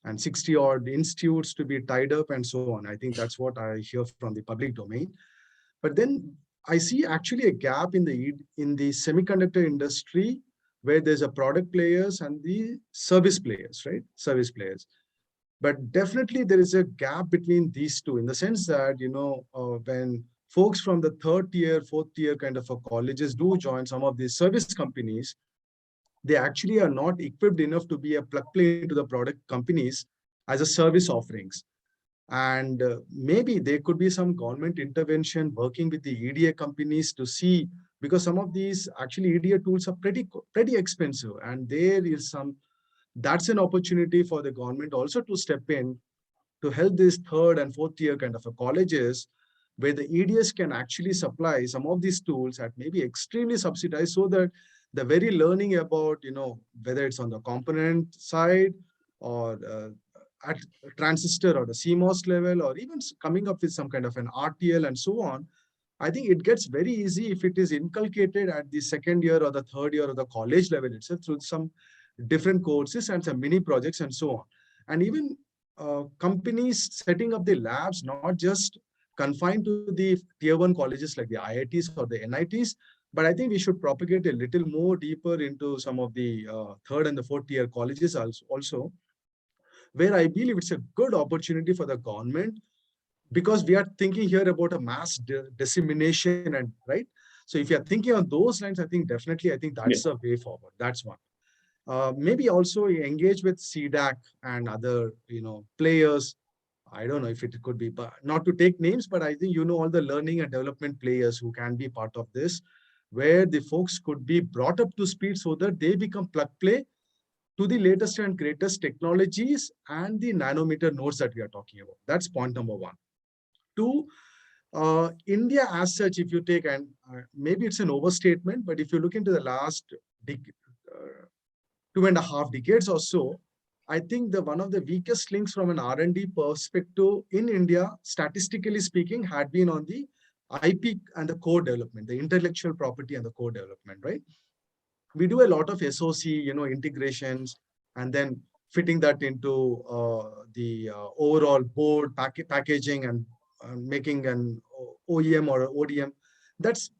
and 60 odd institutes to be tied up and so on. I think that's what I hear from the public domain. But then I see actually a gap in the semiconductor industry where there's a product players and the service players, right? Service players. But definitely there is a gap between these two in the sense that, when folks from the 3rd tier, 4th tier kind of colleges do join some of these service companies, they actually are not equipped enough to be a plug play into the product companies as a service offerings. And maybe there could be some government intervention working with the EDA companies to see, because some of these actually EDA tools are pretty expensive, and there is that's an opportunity for the government also to step in to help these 3rd and 4th tier kind of colleges where the EDS can actually supply some of these tools at maybe extremely subsidized, so that the very learning about, whether it's on the component side or at transistor or the CMOS level, or even coming up with some kind of an RTL and so on, I think it gets very easy if it is inculcated at the 2nd year or the 3rd year of the college level itself through some different courses and some mini projects and so on. And even companies setting up the labs, not just confined to the tier 1 colleges like the IITs or the NITs, but I think we should propagate a little more deeper into some of the 3rd and the 4th tier colleges also, where I believe it's a good opportunity for the government, because we are thinking here about a mass dissemination, and right. So if you're thinking on those lines, I think definitely, I think that's a way forward. That's one. Maybe also engage with CDAC and other, players. I don't know if it could be, but not to take names, but I think all the learning and development players who can be part of this, where the folks could be brought up to speed so that they become plug play to the latest and greatest technologies and the nanometer nodes that we are talking about. That's point number one. Two, India as such, if you take, and maybe it's an overstatement, but if you look into the last 2.5 decades or so, I think one of the weakest links from an R&D perspective in India, statistically speaking, had been on the IP and the core development, the intellectual property and the core development, right? We do a lot of SOC, integrations, and then fitting that into the overall board packaging and making an OEM or ODM. That's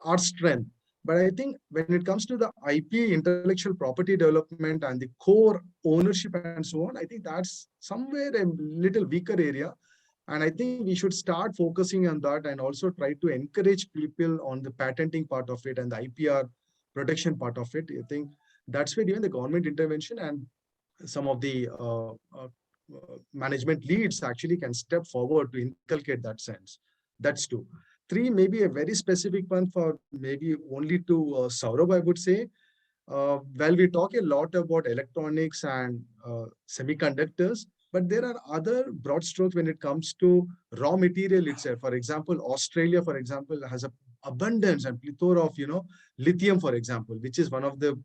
our strength. But I think when it comes to the IP, intellectual property development and the core ownership and so on, I think that's somewhere a little weaker area. And I think we should start focusing on that and also try to encourage people on the patenting part of it and the IPR protection part of it. I think that's where even the government intervention and some of the management leads actually can step forward to inculcate that sense. That's two. Three, maybe a very specific one for maybe only to Saurabh, I would say. Well, we talk a lot about electronics and semiconductors, but there are other broad strokes when it comes to raw material itself. For example, Australia, for example, has an abundance and plethora of, lithium, for example, which is one of the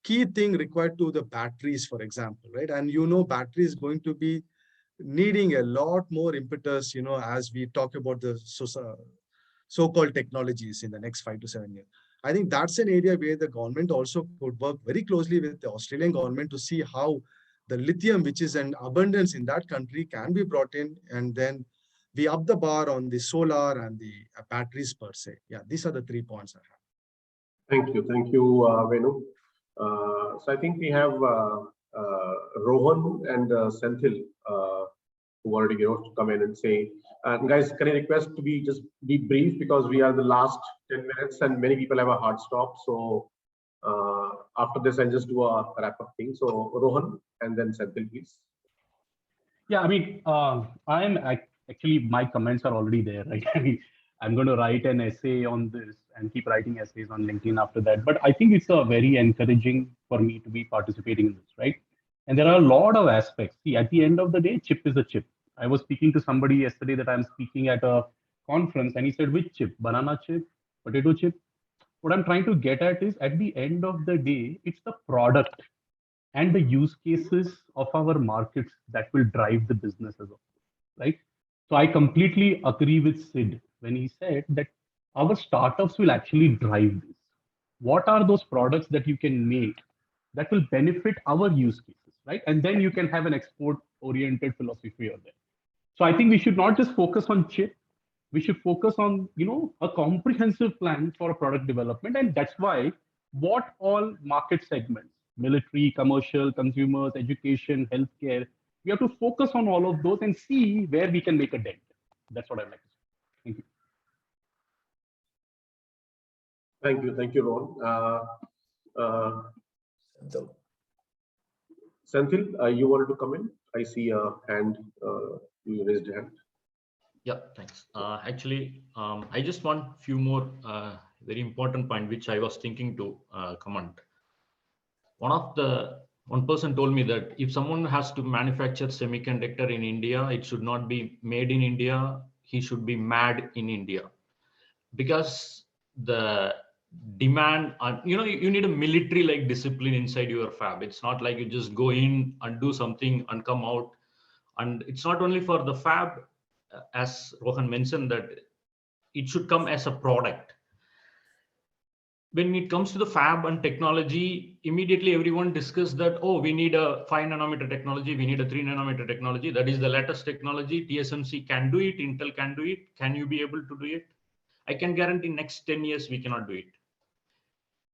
key thing required to the batteries, for example, right? And battery is going to be needing a lot more impetus, as we talk about the so-called technologies in the next 5 to 7 years. I think that's an area where the government also could work very closely with the Australian government to see how the lithium, which is an abundance in that country, can be brought in, and then we up the bar on the solar and the batteries per se. Yeah, these are the 3 points I have. Thank you, Venu. So I think we have Rohan and Senthil who wanted to come in and say, guys, can I request to be brief because we are the last 10 minutes and many people have a hard stop. So after this, I'll just do a wrap up thing. So Rohan and then Senthil, please. Yeah, I mean, actually, my comments are already there, right? I mean, I'm going to write an essay on this and keep writing essays on LinkedIn after that. But I think it's very encouraging for me to be participating in this, right? And there are a lot of aspects. See, at the end of the day, chip is a chip. I was speaking to somebody yesterday that I'm speaking at a conference, and he said, which chip? Banana chip? Potato chip? What I'm trying to get at is, at the end of the day, it's the product and the use cases of our markets that will drive the business as well, right? So I completely agree with Sid when he said that our startups will actually drive this. What are those products that you can make that will benefit our use cases, right? And then you can have an export-oriented philosophy over there. So I think we should not just focus on chip. We should focus on, a comprehensive plan for product development. And that's why what all market segments, military, commercial, consumers, education, healthcare, we have to focus on all of those and see where we can make a dent. That's what I'd like to say. Thank you. Thank you, Rohan. Senthil, you wanted to come in? I see a hand, you raised your hand. Yeah, thanks. Actually, I just want a few more very important point which I was thinking to comment. One person told me that if someone has to manufacture semiconductor in India, it should not be made in India. He should be mad in India, because the demand, you need a military like discipline inside your fab. It's not like you just go in and do something and come out. And it's not only for the fab, as Rohan mentioned, that it should come as a product. When it comes to the fab and technology, immediately everyone discussed that, oh, we need a 5 nanometer technology, we need a 3 nanometer technology. That is the latest technology. TSMC can do it, Intel can do it. Can you be able to do it? I can guarantee next 10 years we cannot do it.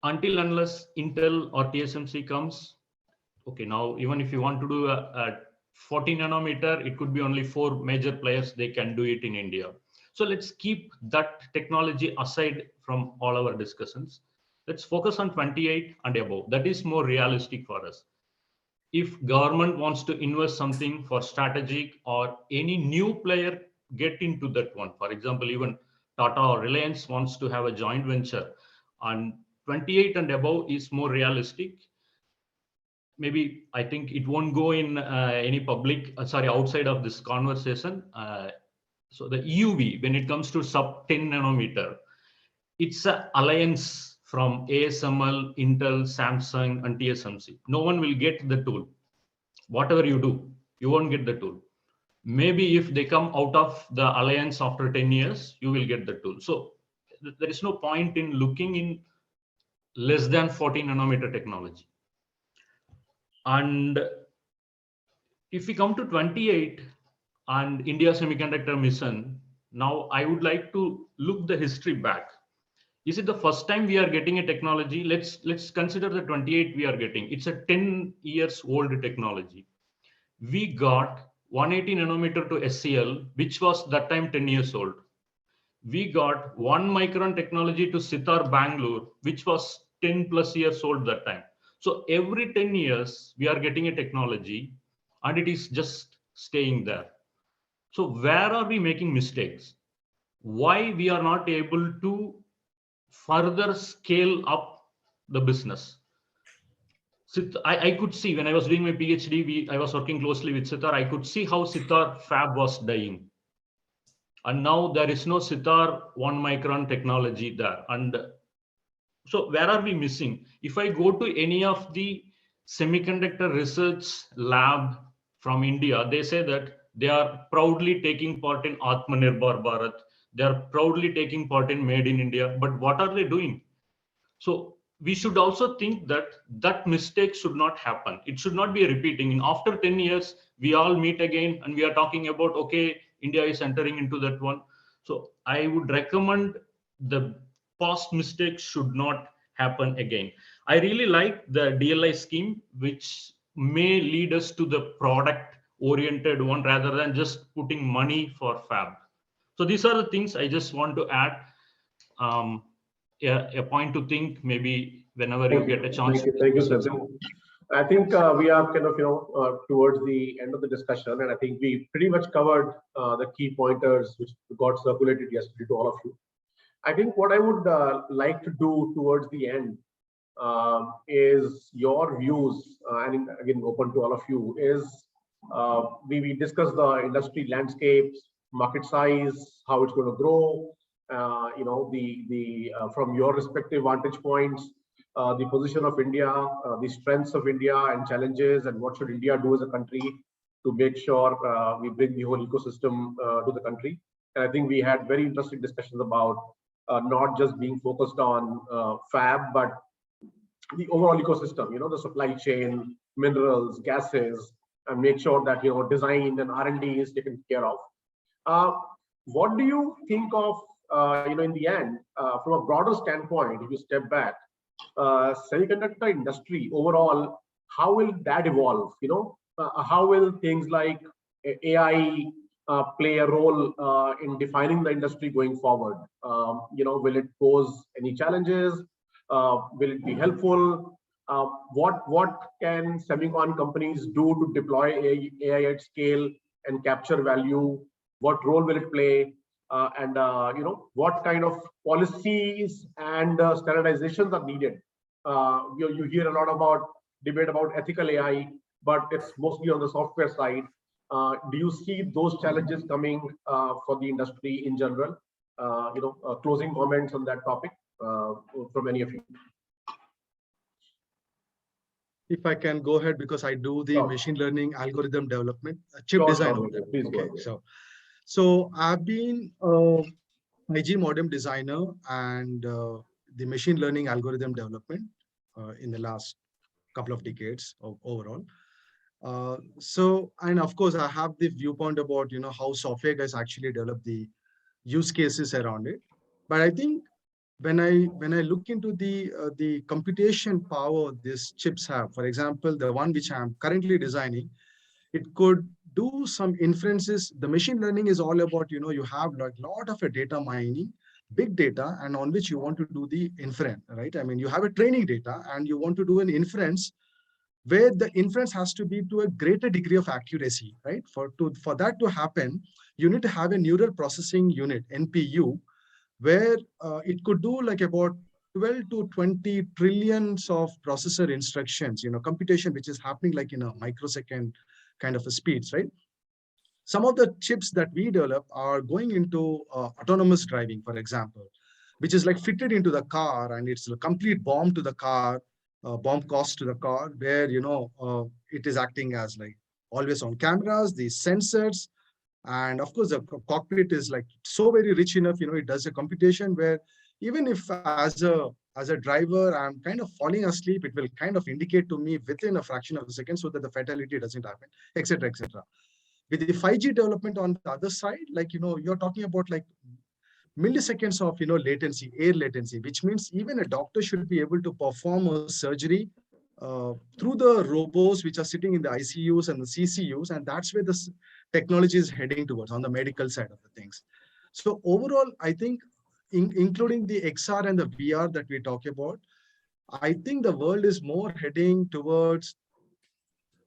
Until unless Intel or TSMC comes, okay, now even if you want to do a 40 nanometer, it could be only 4 major players, they can do it in India. So let's keep that technology aside from all our discussions. Let's focus on 28 and above. That is more realistic for us. If government wants to invest something for strategic or any new player get into that one, for example, even Tata or Reliance wants to have a joint venture, and 28 and above is more realistic. Maybe I think it won't go in any public, outside of this conversation. So the EUV, when it comes to sub 10 nanometer, it's an alliance from ASML, Intel, Samsung, and TSMC. No one will get the tool. Whatever you do, you won't get the tool. Maybe if they come out of the alliance after 10 years, you will get the tool. So there is no point in looking in less than 14 nanometer technology. And if we come to 28 and India Semiconductor Mission, now I would like to look the history back. Is it the first time we are getting a technology? Let's consider the 28 we are getting. It's a 10 years old technology. We got 180 nanometer to SCL, which was that time 10 years old. We got 1 micron technology to Sitar Bangalore, which was 10 plus years old that time. So every 10 years, we are getting a technology and it is just staying there. So where are we making mistakes? Why we are not able to further scale up the business? I could see when I was doing my PhD, I was working closely with Sitar. I could see how Sitar fab was dying. And now there is no Sitar 1 micron technology there. And so where are we missing? If I go to any of the semiconductor research lab from India, they say that they are proudly taking part in Atmanirbhar Bharat. They are proudly taking part in Made in India. But what are they doing? So we should also think that that mistake should not happen. It should not be repeating. And after 10 years, we all meet again and we are talking about, okay, India is entering into that one. So I would recommend the past mistakes should not happen again. I really like the DLI scheme, which may lead us to the product oriented one rather than just putting money for fab. So these are the things I just want to add. A point to think maybe whenever you get a chance. Thank you, Sachin. I think we are kind of towards the end of the discussion, and I think we pretty much covered the key pointers which got circulated yesterday to all of you. I think what I would like to do towards the end is your views, and again open to all of you, is we discuss the industry landscapes, market size, how it's going to grow, from your respective vantage points, the position of India, the strengths of India and challenges, and what should India do as a country to make sure we bring the whole ecosystem to the country. And I think we had very interesting discussions about not just being focused on fab, but the overall ecosystem, the supply chain, minerals, gases, and make sure that design and R&D is taken care of. What do you think of in the end, from a broader standpoint, if you step back, semiconductor industry overall, how will that evolve? How will things like AI play a role in defining the industry going forward? Will it pose any challenges? Will it be helpful? What can semicon companies do to deploy AI at scale and capture value? What role will it play? And what kind of policies and standardizations are needed? You hear a lot about debate about ethical AI, but it's mostly on the software side. Do you see those challenges coming for the industry in general? Closing comments on that topic from any of you. If I can go ahead, because I do the machine learning algorithm development, chip design. Okay, so I've been IG modem designer and the machine learning algorithm development in the last couple of decades overall. And of course, I have the viewpoint about how software guys actually develop the use cases around it. But I think when I look into the computation power these chips have, for example, the one which I'm currently designing, it could do some inferences. The machine learning is all about, you have like a lot of a data mining, big data, and on which you want to do the inference, right? I mean, you have a training data and you want to do an inference where the inference has to be to a greater degree of accuracy, right? For that to happen, you need to have a neural processing unit, NPU, where it could do like about 12 to 20 trillions of processor instructions, computation, which is happening like in a microsecond kind of a speeds, right? Some of the chips that we develop are going into autonomous driving, for example, which is like fitted into the car, and it's a complete bomb to the car, bomb cost to the car, where, it is acting as like always on cameras, these sensors. And of course, the cockpit is like so very rich enough, it does a computation where even if as a driver, I'm kind of falling asleep, it will kind of indicate to me within a fraction of a second so that the fatality doesn't happen, etc., etc. With the 5G development on the other side, like, you're talking about like milliseconds of, latency, air latency, which means even a doctor should be able to perform a surgery through the robots which are sitting in the ICUs and the CCUs, and that's where this technology is heading towards on the medical side of the things. So overall, I think including the XR and the VR that we talk about, I think the world is more heading towards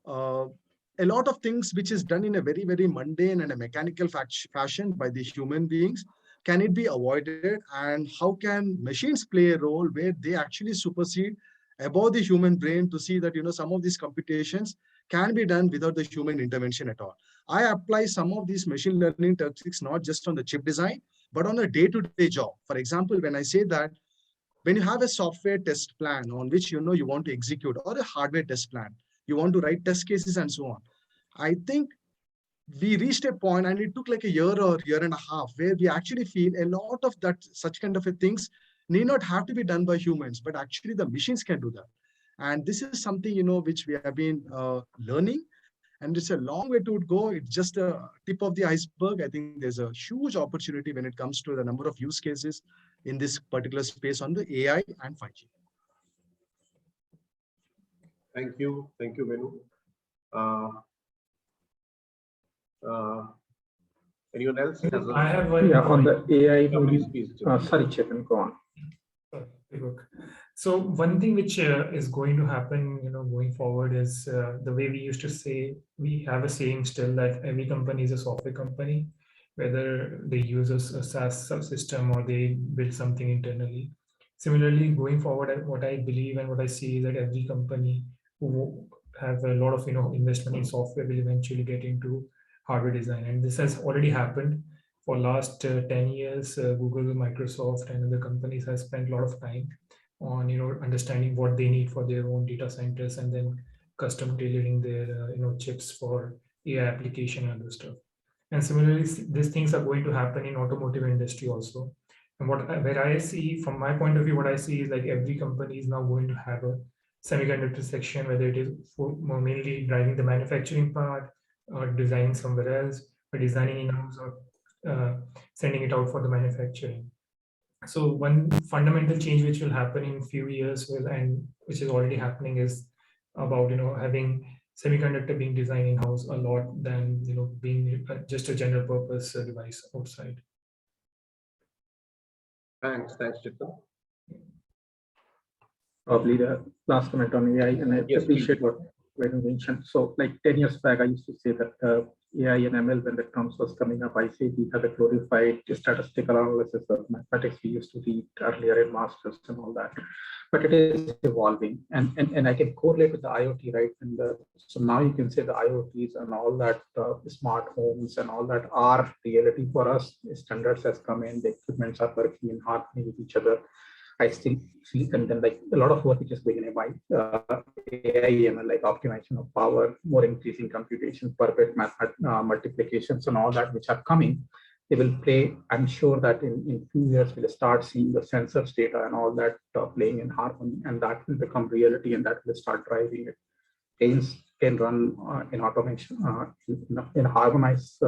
a lot of things which is done in a very, very mundane and a mechanical fashion by the human beings. Can it be avoided? And how can machines play a role where they actually supersede above the human brain to see that, some of these computations can be done without the human intervention at all. I apply some of these machine learning techniques, not just on the chip design, but on a day-to-day job. For example, when I say that, when you have a software test plan on which, you want to execute, or a hardware test plan, you want to write test cases and so on. I think we reached a point, and it took like a year or year and a half, where we actually feel a lot of that, such kind of a things need not have to be done by humans, but actually the machines can do that. And this is something, which we have been learning, and it's a long way to go. It's just a tip of the iceberg. I think there's a huge opportunity when it comes to the number of use cases in this particular space on the AI and 5G. Thank you, Venu. Anyone else? I have one. Yeah, on the AI. Yeah, please. Sorry, Chetan, go on. So one thing which is going to happen, going forward is the way we used to say, we have a saying still that every company is a software company, whether they use a SaaS subsystem or they build something internally. Similarly, going forward, what I believe and what I see is that every company who have a lot of investment in software will eventually get into hardware design, and this has already happened. For last 10 years, Google, Microsoft, and other companies have spent a lot of time on understanding what they need for their own data centers, and then custom tailoring their chips for AI application and other stuff. And similarly, these things are going to happen in automotive industry also. And where I see, from my point of view, what I see is like every company is now going to have a semiconductor section, whether it is for mainly driving the manufacturing part, or designing somewhere else, or designing in-house, or sending it out for the manufacturing. So one fundamental change which will happen in a few years, and which is already happening, is about having semiconductor being designed in-house a lot than being just a general purpose device outside. Thanks, Chetan. Probably the last comment on AI, and I appreciate what Venu mentioned. So like 10 years back, I used to say that AI and ML, when the terms was coming up, I say these are the glorified statistical analysis of mathematics we used to read earlier in masters and all that. But it is evolving, and I can correlate with the IoT, right? And so now you can say the IoTs and all that, smart homes and all that are reality for us. Standards has come in, the equipments are working in harmony with each other. I still see, and then like a lot of work which is going in AI, ML, like optimization of power, more increasing computation, per bit multiplications and all that which are coming. They will play. I'm sure that in few years we'll start seeing the sensors data and all that playing in harmony, and that will become reality, and that will start driving it. Trains can run in automation in harmonized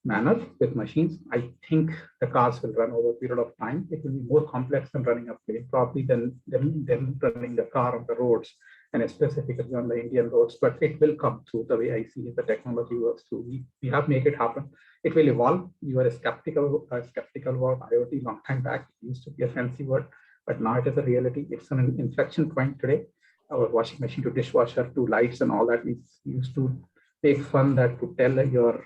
manner with machines. I think the cars will run over a period of time. It will be more complex than running a plane, probably than running the car on the roads. and specifically on the Indian roads, but it will come through the way I see the technology works through. We have make it happen. It will evolve. You were skeptical about IoT long time back. It used to be a fancy word, but now it is a reality. It's an inflection point today. Our washing machine to dishwasher to lights and all that. We used to make fun that to tell your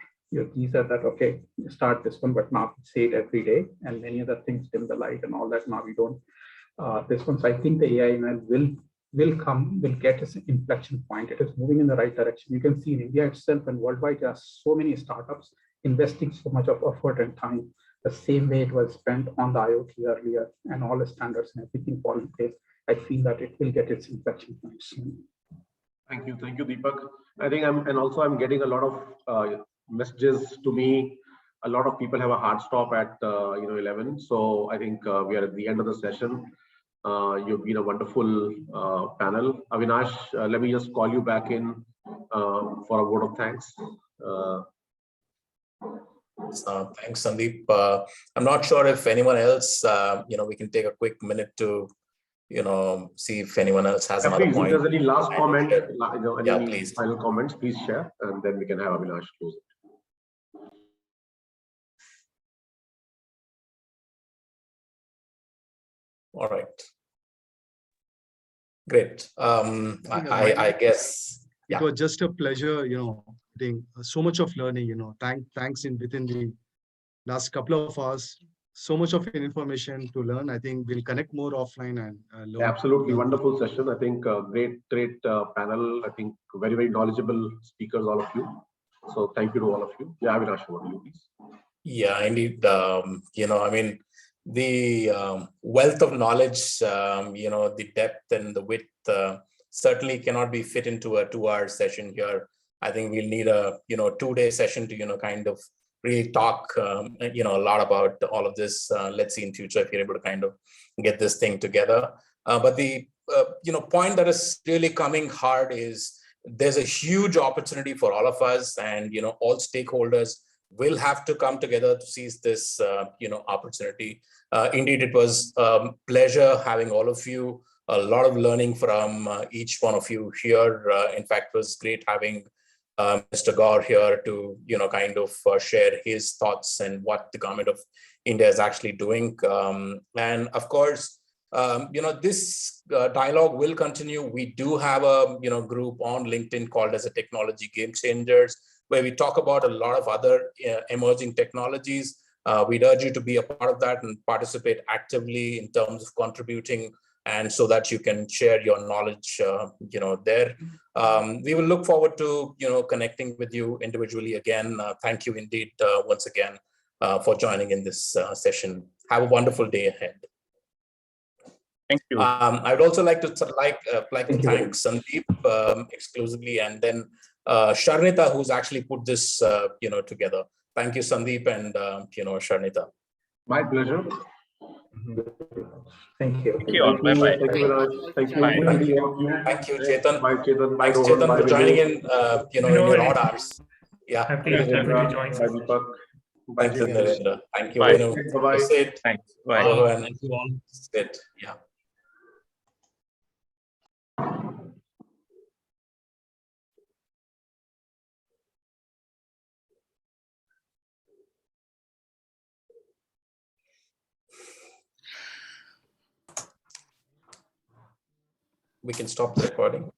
geyser that, okay, start this one, but now we say it every day, and many other things, dim the light and all that. Now we don't. This one, so I think the AI will get its inflection point. It is moving in the right direction. You can see in India itself and worldwide, there are so many startups investing so much of effort and time, the same way it was spent on the IoT earlier, and all the standards and everything fall in place. I feel that it will get its inflection point soon. Thank you, Deepak. I think I'm getting a lot of messages to me. A lot of people have a hard stop at 11. So I think we are at the end of the session. You've been a wonderful panel. Avinash, let me just call you back in for a vote of thanks. Thanks, Sandeep. I'm not sure if anyone else, we can take a quick minute to, see if anyone else has another point. If there's any last comment, any please. final comments, please share, and then we can have Avinash close it. All right. Great. I guess it was just a pleasure, getting so much of learning, thanks within the last couple of hours, so much of information to learn. I think we'll connect more offline and learn. Absolutely wonderful session. I think great panel. I think very, very knowledgeable speakers, all of you. So thank you to all of you. Yeah, Avinash, over to you, please. Yeah, indeed. The wealth of knowledge, the depth and the width certainly cannot be fit into a 2-hour session here. I think we'll need a 2-day session to kind of really talk a lot about all of this. Let's see in future if you're able to kind of get this thing together. But the point that is really coming hard is there's a huge opportunity for all of us, and all stakeholders will have to come together to seize this opportunity. Indeed, it was a pleasure having all of you. A lot of learning from each one of you here. In fact, it was great having Mr. Gaur here to kind of share his thoughts and what the government of India is actually doing. And of course, this dialogue will continue. We do have a group on LinkedIn called as a Technology Game Changers, where we talk about a lot of other emerging technologies. We'd urge you to be a part of that and participate actively in terms of contributing, and so that you can share your knowledge, there. We will look forward to, connecting with you individually again. Thank you indeed once again for joining in this session. Have a wonderful day ahead. Thank you. I'd also like to thank Sandeep exclusively, and then Sharnita, who's actually put this, together. Thank you, Sandeep, and Sharnita. My pleasure. Thank you. Thank you all. Bye bye. Thank you, Viraj. Thank you. Bye. Thank you, Chetan. Bye, Chetan. Thanks, Chetan, for joining in. In your odd hours. Yeah. Happy to join. Bye, Deepak. Thank you, Narendra. Thank you. Bye. Bye-bye. Sid. Thanks. Bye. Thank you all. Sid. Yeah. We can stop the recording.